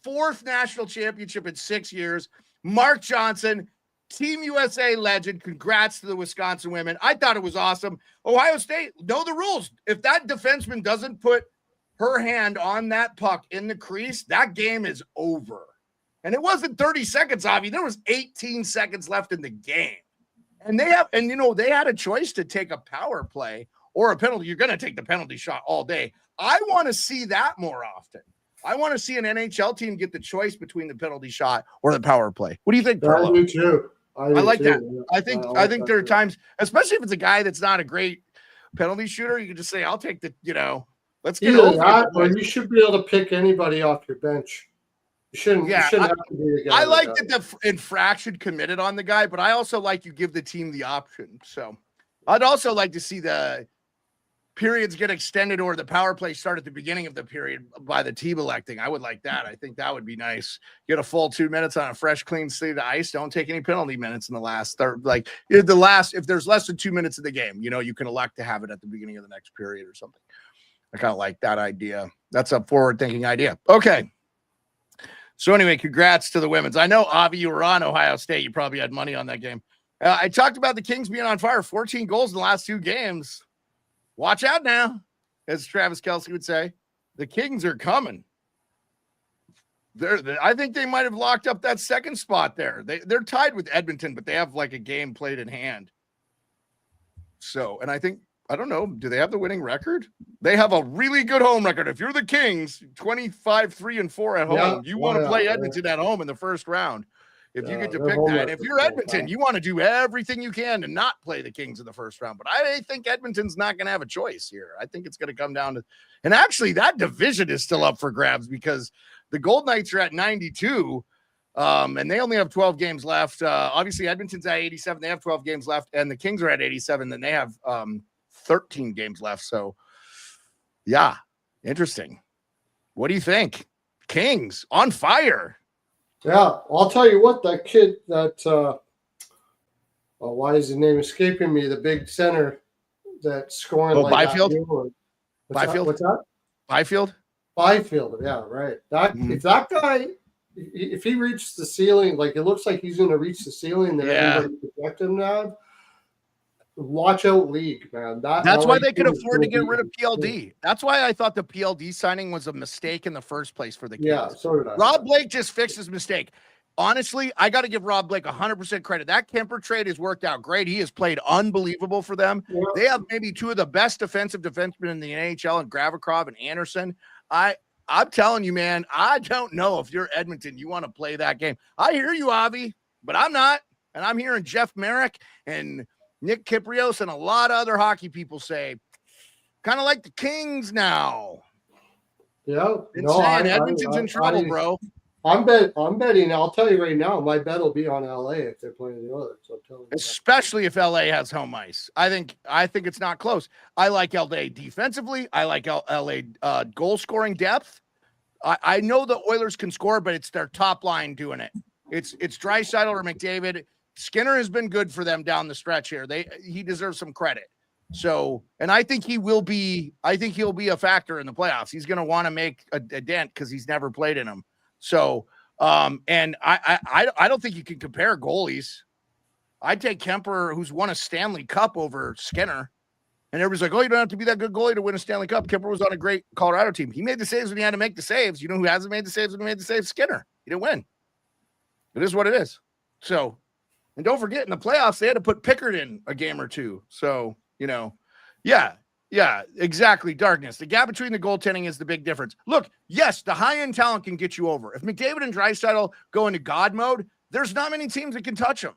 4th national championship in 6 years. Mark Johnson, Team USA legend. Congrats to the Wisconsin women. I thought it was awesome. Ohio State, know the rules. If that defenseman doesn't put her hand on that puck in the crease, that game is over. And it wasn't 30 seconds, Avi. There was 18 seconds left in the game. And they had a choice to take a power play or a penalty. You're going to take the penalty shot all day. I want to see that more often. I want to see an NHL team get the choice between the penalty shot or the power play. What do you think, Pearlo? I do too. I like that. Yeah. I think there are times, especially if it's a guy that's not a great penalty shooter, you can just say, I'll take the, let's get that, or you should be able to pick anybody off your bench. Shouldn't have to be the guy. I like that the infraction committed on the guy, but I also like you give the team the option. So I'd also like to see the periods get extended or the power play start at the beginning of the period by the team electing. I would like that. I think that would be nice. Get a full 2 minutes on a fresh, clean slate of ice. Don't take any penalty minutes in the last third. Like if there's less than 2 minutes of the game, you can elect to have it at the beginning of the next period or something. I kind of like that idea. That's a forward-thinking idea. Okay. So anyway, congrats to the women's. I know, Avi, you were on Ohio State. You probably had money on that game. I talked about the Kings being on fire. 14 goals in the last 2 games. Watch out now, as Travis Kelce would say. The Kings are coming. I think they might have locked up that second spot there. They're tied with Edmonton, but they have like a game played in hand. So, and I don't know, do they have the winning record? They have a really good home record. If you're the Kings, 25-3-4 at home, you want to play Edmonton at home in the first round. If you get to pick that. And if you're Edmonton, you want to do everything you can to not play the Kings in the first round. But I think Edmonton's not going to have a choice here. I think it's going to come down to – and actually that division is still up for grabs because the Gold Knights are at 92, and they only have 12 games left. Obviously, Edmonton's at 87. They have 12 games left. And the Kings are at 87, and they have 13 games left. So, yeah, interesting. What do you think? Kings on fire. Yeah, I'll tell you what, that kid that why is his name escaping me? The big center that scoring like Byfield? Byfield? What's that? Byfield, yeah, right. If that guy, if he reaches the ceiling, like it looks like he's going to reach the ceiling that everybody projected him now. Watch out, league, man. That's why they could afford to get rid of PLD. That's why I thought the PLD signing was a mistake in the first place for the Kings. Yeah, so did I. Rob Blake just fixed his mistake. Honestly, I got to give Rob Blake 100% credit. That Kemper trade has worked out great. He has played unbelievable for them. Yeah. They have maybe 2 of the best defensive defensemen in the NHL, and Gravikov and Anderson. I'm telling you, man, I don't know if you're Edmonton, you want to play that game. I hear you, Avi, but I'm not. And I'm hearing Jeff Merrick and Nick Kiprios and a lot of other hockey people say, kind of like the Kings now. Yeah. Edmonton's in trouble, bro. I'm betting. I'll tell you right now, my bet will be on LA if they're playing the others. I'll tell you. Especially if LA has home ice. I think it's not close. I like LA defensively. I like LA goal scoring depth. I know the Oilers can score, but it's their top line doing it. It's Draisaitl or McDavid. Skinner has been good for them down the stretch here. He deserves some credit. So, and I think he'll be a factor in the playoffs. He's going to want to make a dent because he's never played in them. So, and I don't think you can compare goalies. I'd take Kemper, who's won a Stanley Cup, over Skinner. And everybody's like, oh, you don't have to be that good goalie to win a Stanley Cup. Kemper was on a great Colorado team. He made the saves when he had to make the saves. You know who hasn't made the saves when he made the saves? Skinner. He didn't win. It is what it is. So, and don't forget, in the playoffs, they had to put Pickard in a game or 2. So, yeah, exactly. Darkness. The gap between the goaltending is the big difference. Look, yes, the high-end talent can get you over. If McDavid and Draisaitl go into God mode, there's not many teams that can touch them.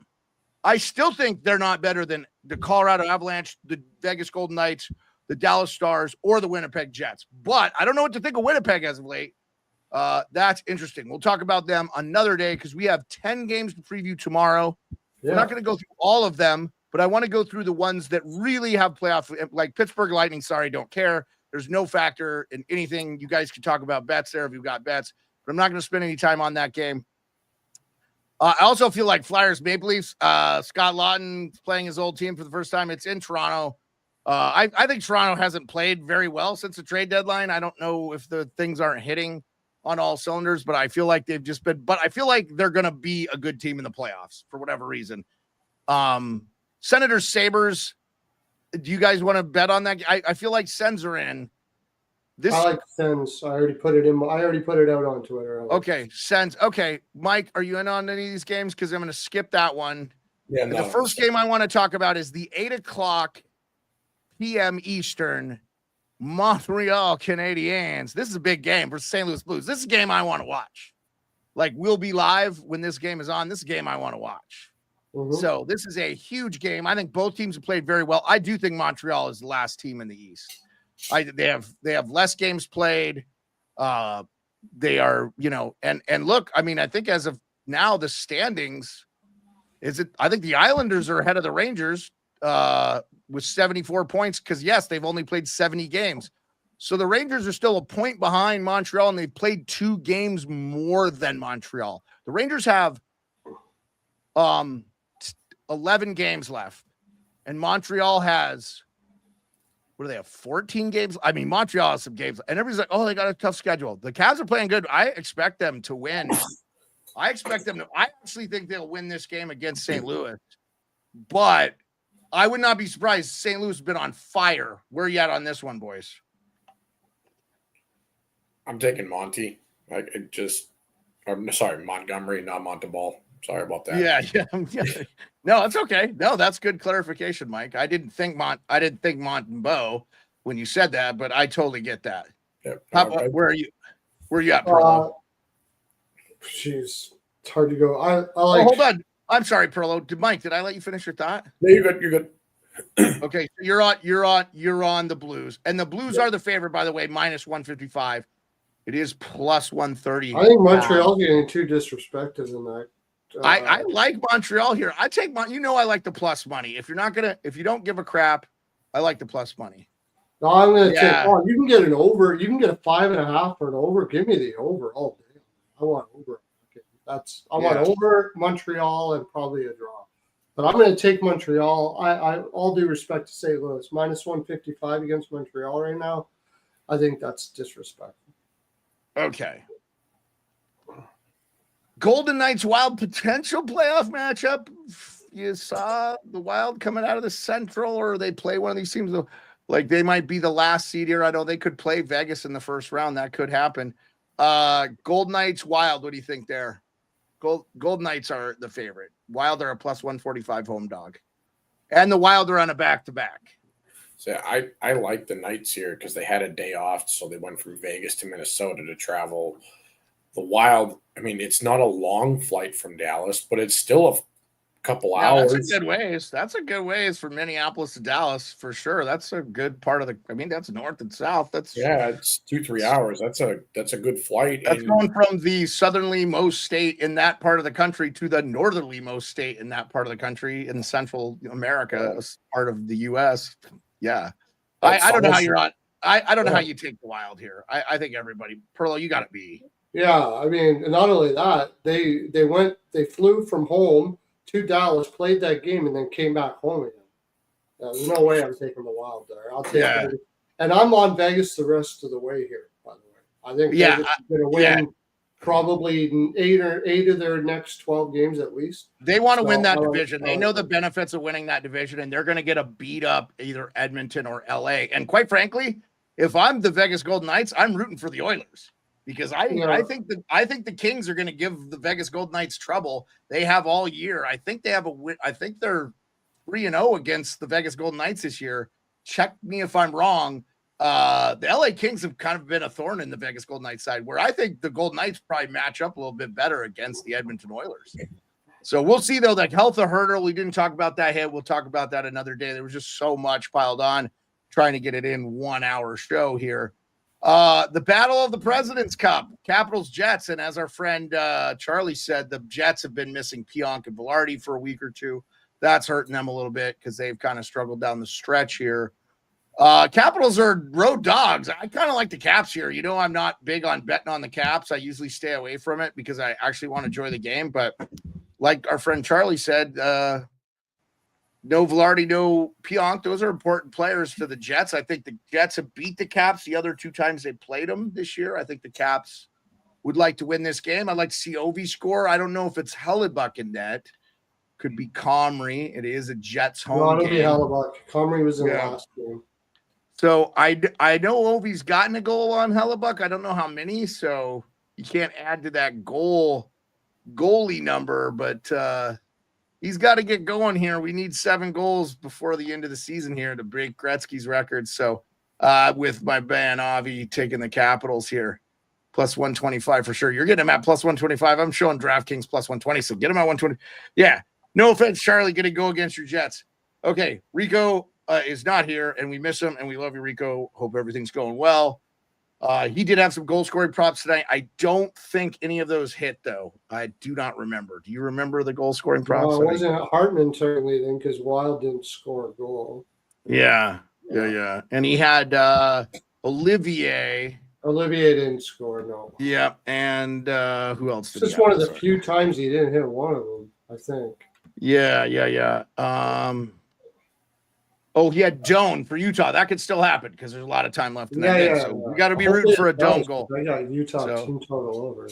I still think they're not better than the Colorado Avalanche, the Vegas Golden Knights, the Dallas Stars, or the Winnipeg Jets. But I don't know what to think of Winnipeg as of late. That's interesting. We'll talk about them another day because we have 10 games to preview tomorrow. Yeah. We're not going to go through all of them, but I want to go through the ones that really have playoff, like Pittsburgh Lightning. Sorry, don't care. There's no factor in anything. You guys can talk about bets there if you've got bets, but I'm not going to spend any time on that game. I also feel like Flyers Maple Leafs, Scott Lawton playing his old team for the first time. It's in Toronto. I think Toronto hasn't played very well since the trade deadline. I don't know if the things aren't hitting on all cylinders, but I feel like they've just been, but I feel like they're going to be a good team in the playoffs for whatever reason. Senators, Sabres. Do you guys want to bet on that? I feel like Sens are in. I like Sens. I already put it out on Twitter. Okay. Sens. Okay. Mike, are you in on any of these games? Because I'm going to skip that one. Yeah. No, the first game I want to talk about is the 8:00 p.m. Eastern Montreal Canadiens. This is a big game for St. Louis Blues. This is a game I want to watch. Like, we'll be live when this game is on. This is a game I want to watch. Mm-hmm. So this is a huge game. I think both teams have played very well. I do think Montreal is the last team in the East. They have less games played. they are, and look, I mean, I think as of now, the standings I think the Islanders are ahead of the Rangers with 74 points because, yes, they've only played 70 games. So the Rangers are still a point behind Montreal, and they've played 2 games more than Montreal. The Rangers have 11 games left, and Montreal has, what do they have, 14 games? I mean, Montreal has some games, and everybody's like, oh, they got a tough schedule. The Cavs are playing good. I expect them to win. I actually think they'll win this game against St. Louis, but I would not be surprised. St. Louis has been on fire. Where are you at on this one, boys? I'm taking Monty. Montgomery, not Monteballe. Sorry about that. Yeah. No, it's okay. No, that's good clarification, Mike. I didn't think Montembeau when you said that, but I totally get that. Yep. Where are you at, Pearlo? Jeez, it's hard to go. I like. Oh, hold on. I'm sorry, Pearlo. Mike, did I let you finish your thought? No, you're good. You're good. Okay, so you're on the Blues, and the Blues are the favorite, by the way, minus 155. It is plus 130. I think Montreal's getting too disrespected in that. I like Montreal here. I take I like the plus money. If you don't give a crap, I like the plus money. No, I'm gonna take. Oh, you can get an over. You can get a 5.5 for an over. Give me the over. Oh, damn. I want over. Okay, I want over Montreal and probably a draw. But I'm going to take Montreal. I all due respect to St. Louis, minus 155 against Montreal right now. I think that's disrespectful. Okay. Golden Knights Wild potential playoff matchup. You saw the Wild coming out of the Central, or they play one of these teams. Like they might be the last seed here. I know they could play Vegas in the first round. That could happen. Golden Knights Wild. What do you think there? Golden Knights are the favorite. Wild are a plus 145 home dog, and the Wild are on a back-to-back. So I like the Knights here because they had a day off, so they went from Vegas to Minnesota to travel. The Wild, I mean, it's not a long flight from Dallas, but it's still a couple hours. That's a good ways. That's a good ways from Minneapolis to Dallas for sure. That's a good part of that's north and south. It's 2-3 hours. That's a good flight. That's going from the southerly-most state in that part of the country to the northerly-most state in that part of the country in Central America, part of the U.S. Yeah. I don't know how you're on. I don't know how you take the Wild here. I think everybody, Pearlo, you got to be. Yeah, I mean, not only that, they flew from home to Dallas, played that game, and then came back home again. There's no way I'm taking the Wild there. I'll take it. And I'm on Vegas the rest of the way here, by the way. I think Vegas is going to win probably 8 of their next 12 games at least. They want to win that division. They know the benefits of winning that division, and they're going to get a beat up either Edmonton or LA. And quite frankly, if I'm the Vegas Golden Knights, I'm rooting for the Oilers. Because I think the Kings are going to give the Vegas Golden Knights trouble. They have all year. I think they have a win. I think they're 3-0 against the Vegas Golden Knights this year. Check me if I'm wrong. The LA Kings have kind of been a thorn in the Vegas Golden Knights side, where I think the Golden Knights probably match up a little bit better against the Edmonton Oilers. So we'll see, though. The health of Hertl, we didn't talk about that hit. We'll talk about that another day. There was just so much piled on, trying to get it in 1 hour show here. The Battle of the President's Cup, Capitals Jets, and as our friend Charlie said, the Jets have been missing Pionk and Velarde for a week or two. That's hurting them a little bit because they've kind of struggled down the stretch here. Capitals are road dogs. I kind of like the Caps here. I'm not big on betting on the Caps. I usually stay away from it because I actually want to enjoy the game. But like our friend Charlie said, no Velarde, no Pionk. Those are important players to the Jets. I think the Jets have beat the Caps the other 2 times they played them this year. I think the Caps would like to win this game. I'd like to see Ovi score. I don't know if it's Hellebuck in net. Could be Comrie. It is a Jets home game. It'll be Hellebuck. Comrie was in the last game. So I know Ovi's gotten a goal on Hellebuck. I don't know how many, so you can't add to that goalie number, but he's got to get going here. We need 7 goals before the end of the season here to break Gretzky's record. So with my man Avi taking the Capitals here, plus 125 for sure. You're getting him at plus 125. I'm showing DraftKings plus 120, so get him at 120. Yeah, no offense, Charlie, going to go against your Jets. Okay, Rico is not here, and we miss him, and we love you, Rico. Hope everything's going well. He did have some goal scoring props tonight. I don't think any of those hit, though. I do not remember. Do you remember the goal scoring props? No, it wasn't Hartman certainly then, because Wild didn't score a goal. Yeah. And he had Olivier. Olivier didn't score, no. Yeah, and who else did It's just one of the few times he didn't hit one of them, I think. Yeah. He had Doan for Utah. That could still happen because there's a lot of time left in that game. So we got to be rooting for a Doan goal. I got Utah team total over.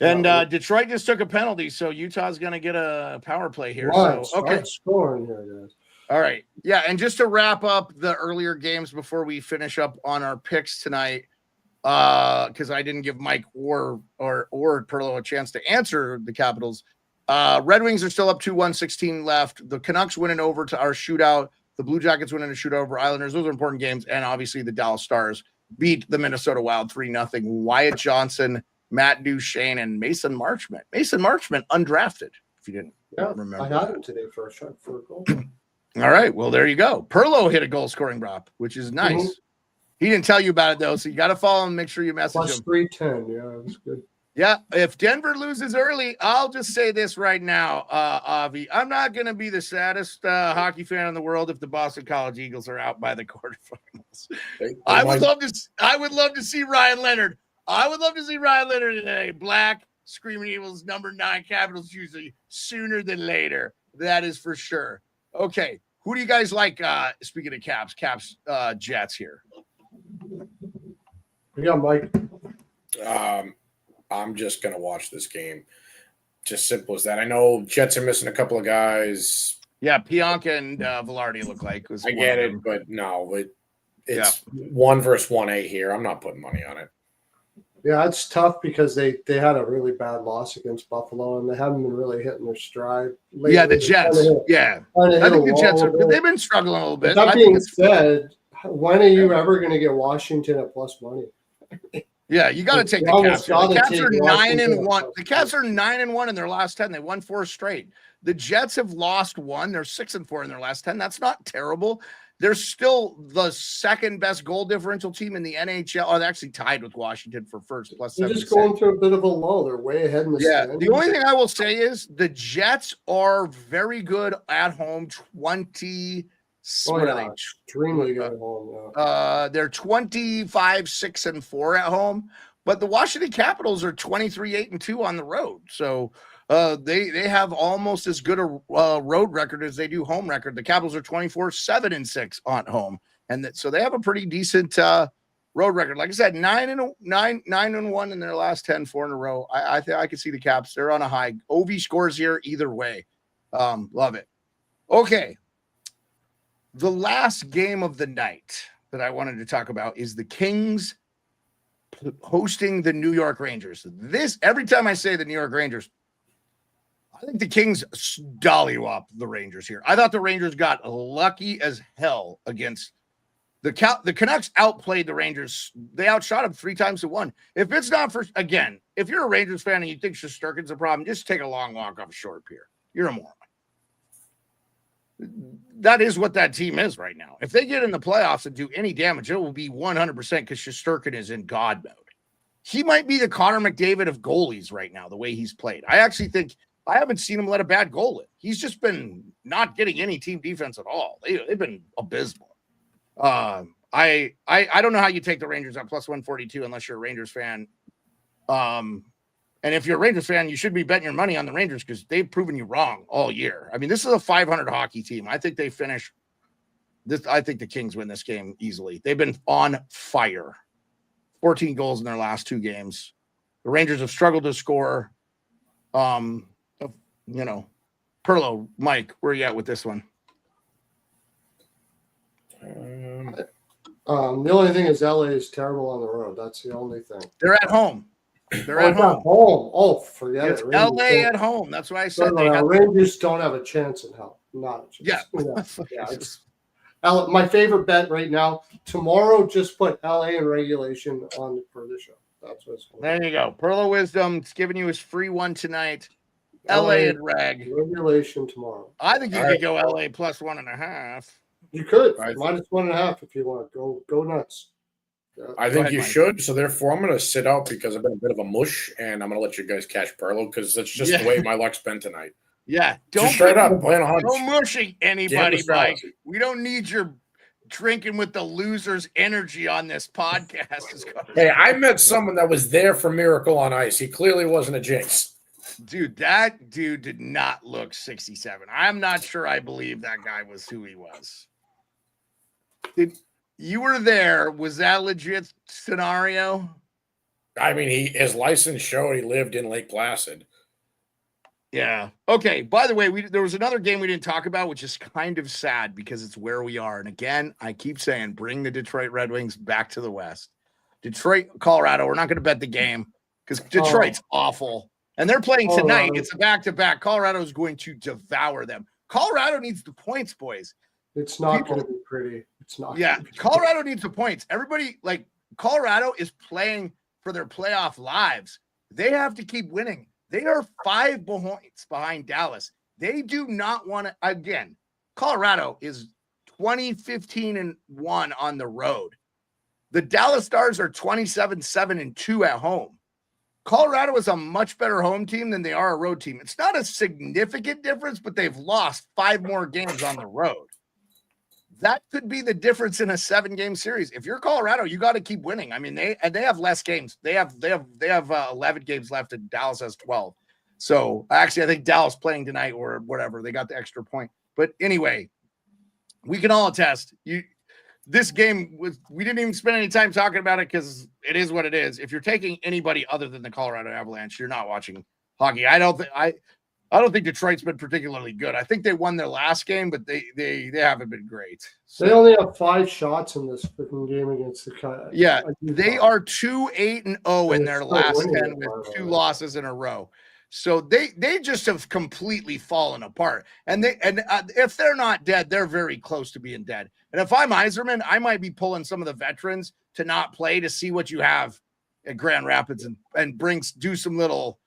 And Detroit just took a penalty, so Utah's going to get a power play here. Start scoring here, guys. All right. Yeah, and just to wrap up the earlier games before we finish up on our picks tonight, because I didn't give Mike or Pearlo a chance to answer the Capitals. Red Wings are still up 2-1, 16 left. The Canucks winning over to our shootout. The Blue Jackets winning a shootout over Islanders. Those are important games. And obviously the Dallas Stars beat the Minnesota Wild 3-0. Wyatt Johnson, Matt Duchene, and Mason Marchment. Mason Marchment undrafted, if you didn't remember. I got him today for a shot for a goal. All right. Well, there you go. Perlo hit a goal scoring prop, which is nice. Mm-hmm. He didn't tell you about it, though, so you got to follow him and make sure you message him. +310. Yeah, it was good. Yeah, if Denver loses early, I'll just say this right now, Avi. I'm not going to be the saddest hockey fan in the world if the Boston College Eagles are out by the quarterfinals. I would love to see Ryan Leonard. I would love to see Ryan Leonard in a black Screaming Eagles #9 Capitals usually sooner than later. That is for sure. Okay, who do you guys like? Speaking of Caps, Jets here. Yeah, Mike. I'm just going to watch this game. Just simple as that. I know Jets are missing a couple of guys. Yeah, Pionka and Velarde look like. I get it, but no, it's 1 versus 1A here. I'm not putting money on it. Yeah, it's tough because they had a really bad loss against Buffalo, and they haven't been really hitting their stride lately. Yeah, the Jets. I think the Jets they've been struggling a little bit. That being said, when are you ever going to get Washington at plus money? Yeah, you got to take the Caps. The Caps are 9-1. The Caps are 9-1 in their last 10. They won 4 straight. The Jets have lost 1. They're 6-4 in their last 10. That's not terrible. They're still the second best goal differential team in the NHL. Oh, they're actually tied with Washington for first +7. They're just going through a bit of a lull. They're way ahead in the standings. The only thing I will say is the Jets are very good at home. 20. What are they? Extremely good at home. Yeah. They're 25-6-4 at home, but the Washington Capitals are 23-8-2 on the road. So they have almost as good a road record as they do home record. The Capitals are 24-7-6 on home, and so they have a pretty decent road record. Like I said, 9-1 in their last 10, 4 in a row. I think I can see the Caps. They're on a high. Ovi scores here either way. Love it. Okay. The last game of the night that I wanted to talk about is the Kings hosting the New York Rangers. Every time I say the New York Rangers, I think the Kings dollywop the Rangers here. I thought the Rangers got lucky as hell against the Canucks. Outplayed the Rangers. They outshot them 3 times to 1. If it's not for, again, if you're a Rangers fan and you think Shesterkin's a problem, just take a long walk off a short pier. You're a moron. That is what that team is right now. If they get in the playoffs and do any damage, it will be 100% because Shesterkin is in God mode. He might be the Connor McDavid of goalies right now, the way he's played. I actually think I haven't seen him let a bad goal in. He's just been not getting any team defense at all. They've been abysmal. I don't know how you take the Rangers at +142 unless you're a Rangers fan. And if you're a Rangers fan, you should be betting your money on the Rangers because they've proven you wrong all year. I mean, this is a 500 hockey team. I think they finish this. I think the Kings win this game easily. They've been on fire. 14 goals in their last 2 games. The Rangers have struggled to score. Pearlo, Mike, where are you at with this one? The only thing is LA is terrible on the road. That's the only thing. They're at home. They're at home. Oh, forget it. LA at home. That's why I said Rangers don't have a chance in hell. Not a chance. My favorite bet right now. Tomorrow, just put LA in regulation on for the show. That's what's going on. There you go. Pearlo Wisdom. It's giving you his free one tonight. LA and reg. Regulation tomorrow. I think you could go LA +1.5. You could. -1.5 if you want. Go nuts. I think you should. So therefore, I'm going to sit out because I've been a bit of a mush, and I'm going to let you guys catch Pearlo because that's just the way my luck's been tonight. Yeah, don't straight up playing a hunch. Don't mushing anybody, Mike. We don't need your drinking with the losers energy on this podcast. Hey, I met someone that was there for Miracle on Ice. He clearly wasn't a jinx. Dude, that dude did not look 67. I'm not sure I believe that guy was who he was. You were there. Was that a legit scenario? I mean, his license showed he lived in Lake Placid. Yeah. Okay. By the way, there was another game we didn't talk about, which is kind of sad because it's where we are. And again, I keep saying, bring the Detroit Red Wings back to the West. Detroit, Colorado. We're not going to bet the game because Detroit's awful. And they're playing tonight. It's a back-to-back. Colorado is going to devour them. Colorado needs the points, boys. It's not going to be pretty. It's not. Yeah. Colorado needs the points. Everybody, Colorado is playing for their playoff lives. They have to keep winning. They are 5 points behind Dallas. They do not want to, again, Colorado is 20-15-1 on the road. The Dallas Stars are 27-7-2 at home. Colorado is a much better home team than they are a road team. It's not a significant difference, but they've lost 5 more games on the road. That could be the difference in a 7-game series. If you're Colorado, you got to keep winning. I mean, they have less games. They have 11 games left, and Dallas has 12. So actually, I think Dallas playing tonight or whatever. They got the extra point. But anyway, we can all attest. This game we didn't even spend any time talking about it because it is what it is. If you're taking anybody other than the Colorado Avalanche, you're not watching hockey. I don't think Detroit's been particularly good. I think they won their last game, but they haven't been great. So, they only have 5 shots in this freaking game against the. Yeah, they are 2-8-0 in their last 10 with 2 losses in a row. So they just have completely fallen apart. And if they're not dead, they're very close to being dead. And if I'm Yzerman, I might be pulling some of the veterans to not play to see what you have at Grand Rapids and do some little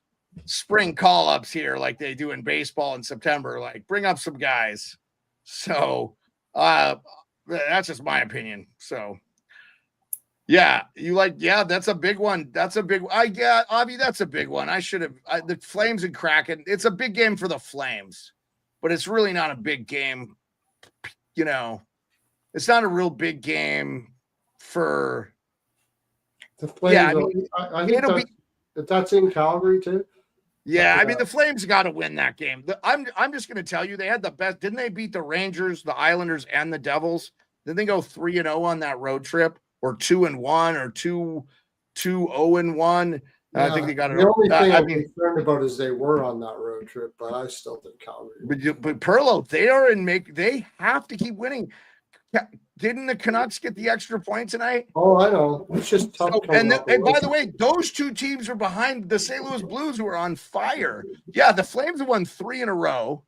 spring call-ups here like they do in baseball in September. Like, bring up some guys. So that's just my opinion. So that's a big one. That's a big Avi, that's a big one. The Flames and Kraken. It's a big game for the Flames, but it's really not a big game. It's not a real big game for the Flames. Yeah, I think that's in Calgary too. Yeah, I mean, the Flames got to win that game. I'm just going to tell you, they had the best. Didn't they beat the Rangers, the Islanders, and the Devils? Didn't they go 3-0 on that road trip, or 2-1, or 2-0-1? Yeah, I think they got it. The only thing I'm concerned about is they were on that road trip, but I still think Calgary. But Pearlo, they have to keep winning. Didn't the Canucks get the extra point tonight? Oh, I know. It's just tough. And by the way, those 2 teams are behind the St. Louis Blues, who are on fire. Yeah, the Flames have won 3 in a row.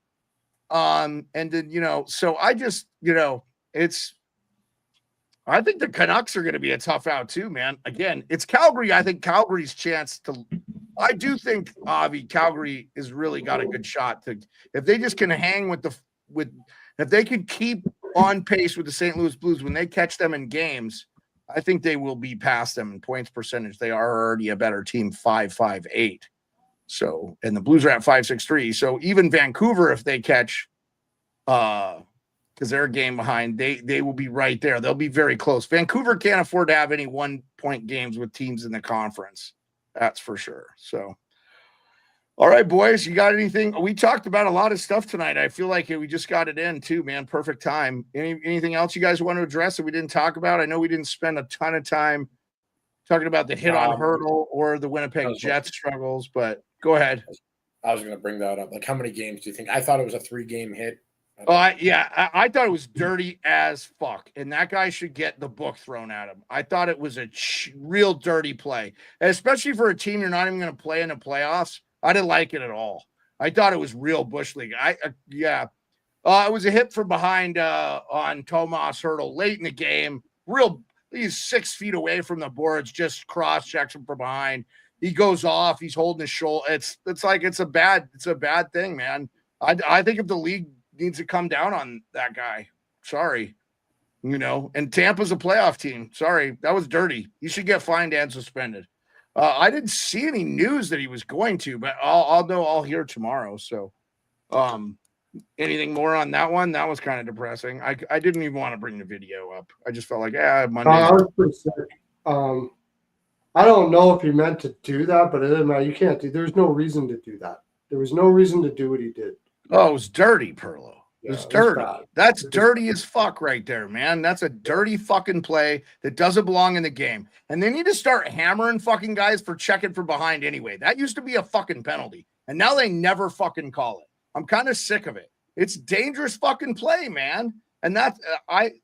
And then, so I just, I think the Canucks are going to be a tough out too, man. Again, it's Calgary. I think Calgary's chance I do think, Avi, Calgary has really got a good shot if they just can hang if they can keep on pace with the St. Louis Blues when they catch them in games, I think they will be past them in points percentage. They are already a better team, 5-5-8. So, and the Blues are at 5-6-3. So even Vancouver, if they catch, because they're a game behind, they will be right there. They'll be very close. Vancouver can't afford to have any 1-point games with teams in the conference. That's for sure. So, all right, boys, you got anything? We talked about a lot of stuff tonight. I feel like we just got it in too, man. Perfect time. Anything else you guys want to address that we didn't talk about? I know we didn't spend a ton of time talking about the hit on Hurdle or the Winnipeg Jets struggles, but go ahead. I was going to bring that up. Like, how many games do you think? I thought it was a 3-game hit. I thought it was dirty as fuck, and that guy should get the book thrown at him. I thought it was a real dirty play, especially for a team you're not even going to play in the playoffs. I didn't like it at all. I thought it was real bush league. It was a hit from behind on Tomas Hurdle late in the game. He's 6 feet away from the boards, just cross checks him from behind. He goes off. He's holding his shoulder. It's a bad thing, man. I think if the league needs to come down on that guy. Sorry. and Tampa's a playoff team. Sorry, that was dirty. You should get fined and suspended. I didn't see any news that he was going to, but I'll know all here tomorrow. So, anything more on that one? That was kind of depressing. I didn't even want to bring the video up. I just felt like, Monday. I was pretty sick. I don't know if he meant to do that, but it doesn't matter. You can't do. There's no reason to do that. There was no reason to do what he did. Oh, it was dirty, Pearlo. It was dirty. That's dirty as fuck right there, man. That's a dirty fucking play that doesn't belong in the game. And they need to start hammering fucking guys for checking from behind anyway. That used to be a fucking penalty. And now they never fucking call it. I'm kind of sick of it. It's dangerous fucking play, man. And that's, I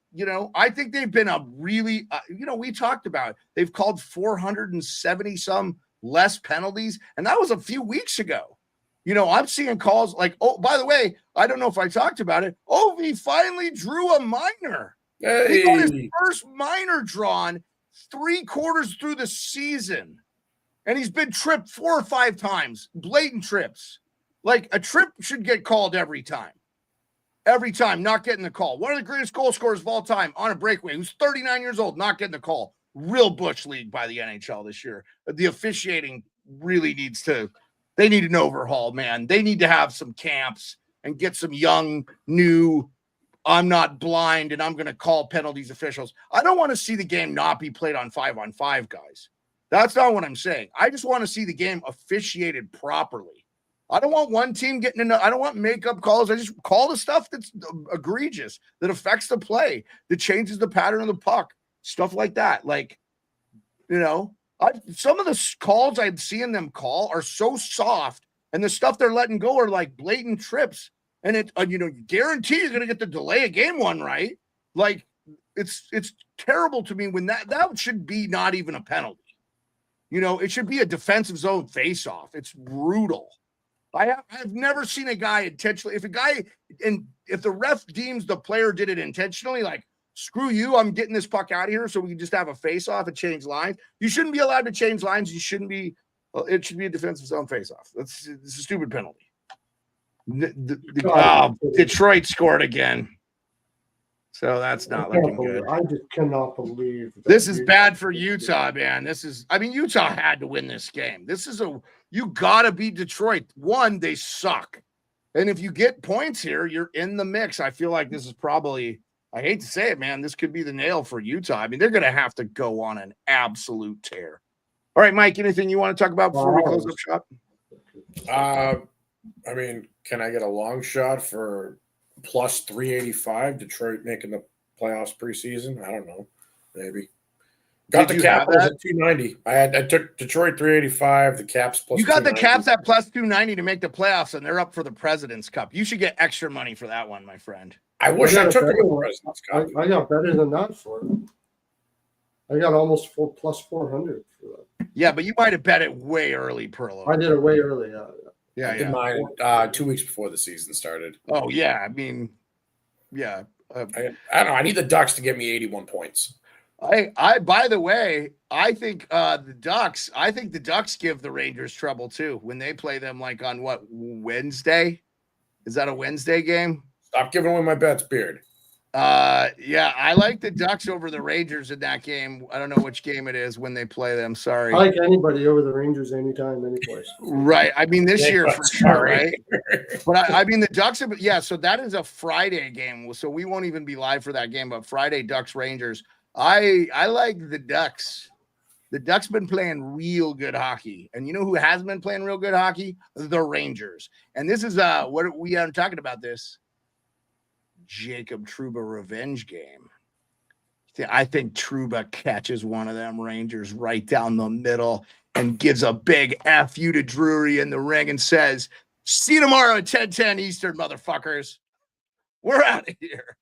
think they've been a really, we talked about it. They've called 470 some less penalties. And that was a few weeks ago. I'm seeing calls like, oh, by the way, I don't know if I talked about it. Oh, he finally drew a minor. Hey. He got his first minor drawn 3 quarters through the season. And he's been tripped 4 or 5 times, blatant trips. Like a trip should get called every time. Every time, not getting the call. One of the greatest goal scorers of all time on a breakaway, who's 39 years old, not getting the call. Real Bush League by the NHL this year. The officiating really needs to... They need an overhaul, man. They need to have some camps and get some young, new, I'm not blind and I'm going to call penalties officials. I don't want to see the game not be played on 5-on-5, guys. That's not what I'm saying. I just want to see the game officiated properly. I don't want one team getting into, I don't want makeup calls. I just call the stuff that's egregious, that affects the play, that changes the pattern of the puck, stuff like that. Like, some of the calls I've seen them call are so soft, and the stuff they're letting go are like blatant trips. And it, you guarantee you're going to get the delay of game one, right? Like it's terrible to me when that should be not even a penalty. It should be a defensive zone face-off. It's brutal. I've never seen a guy intentionally. If the ref deems the player did it intentionally, like, screw you, I'm getting this puck out of here so we can just have a face-off and change lines. You shouldn't be allowed to change lines. You shouldn't be it should be a defensive zone face-off. It's a stupid penalty. Detroit scored again. So that's not looking good. I just cannot believe this is bad for Utah, man. Utah had to win this game. You gotta beat Detroit. One, they suck. And if you get points here, you're in the mix. I feel like this is probably, I hate to say it, man, this could be the nail for Utah. They're going to have to go on an absolute tear. All right, Mike, anything you want to talk about before we close up shop? Can I get a long shot for plus 385, Detroit making the playoffs preseason? I don't know. Maybe. Got the Capitals at 290. I took Detroit 385, the Caps plus. You got the Caps at plus 290 to make the playoffs, and they're up for the President's Cup. You should get extra money for that one, my friend. I wish I took the President's Cup. I got better than that for it. I got almost plus 400 for that. Yeah, but you might have bet it way early, Pearlo. I did it way early. Yeah. I did mine 2 weeks before the season started. Oh yeah, yeah. I don't know. I need the Ducks to get me 81 points. By the way, I think the Ducks give the Rangers trouble too when they play them like on what, Wednesday? Is that a Wednesday game? Stop giving away my bets, Beard. Yeah, I like the Ducks over the Rangers in that game. I don't know which game it is when they play them. Sorry. I like anybody over the Rangers anytime, any place. Right. This year for sure, right? But the Ducks, so that is a Friday game. So we won't even be live for that game, but Friday, Ducks Rangers. I like the Ducks. The Ducks been playing real good hockey. And you know who has been playing real good hockey? The Rangers. And this is what we are talking about this. Jacob Trouba revenge game. I think Trouba catches one of them Rangers right down the middle and gives a big F you to Drury in the ring and says, see you tomorrow at 10:10 Eastern, motherfuckers. We're out of here.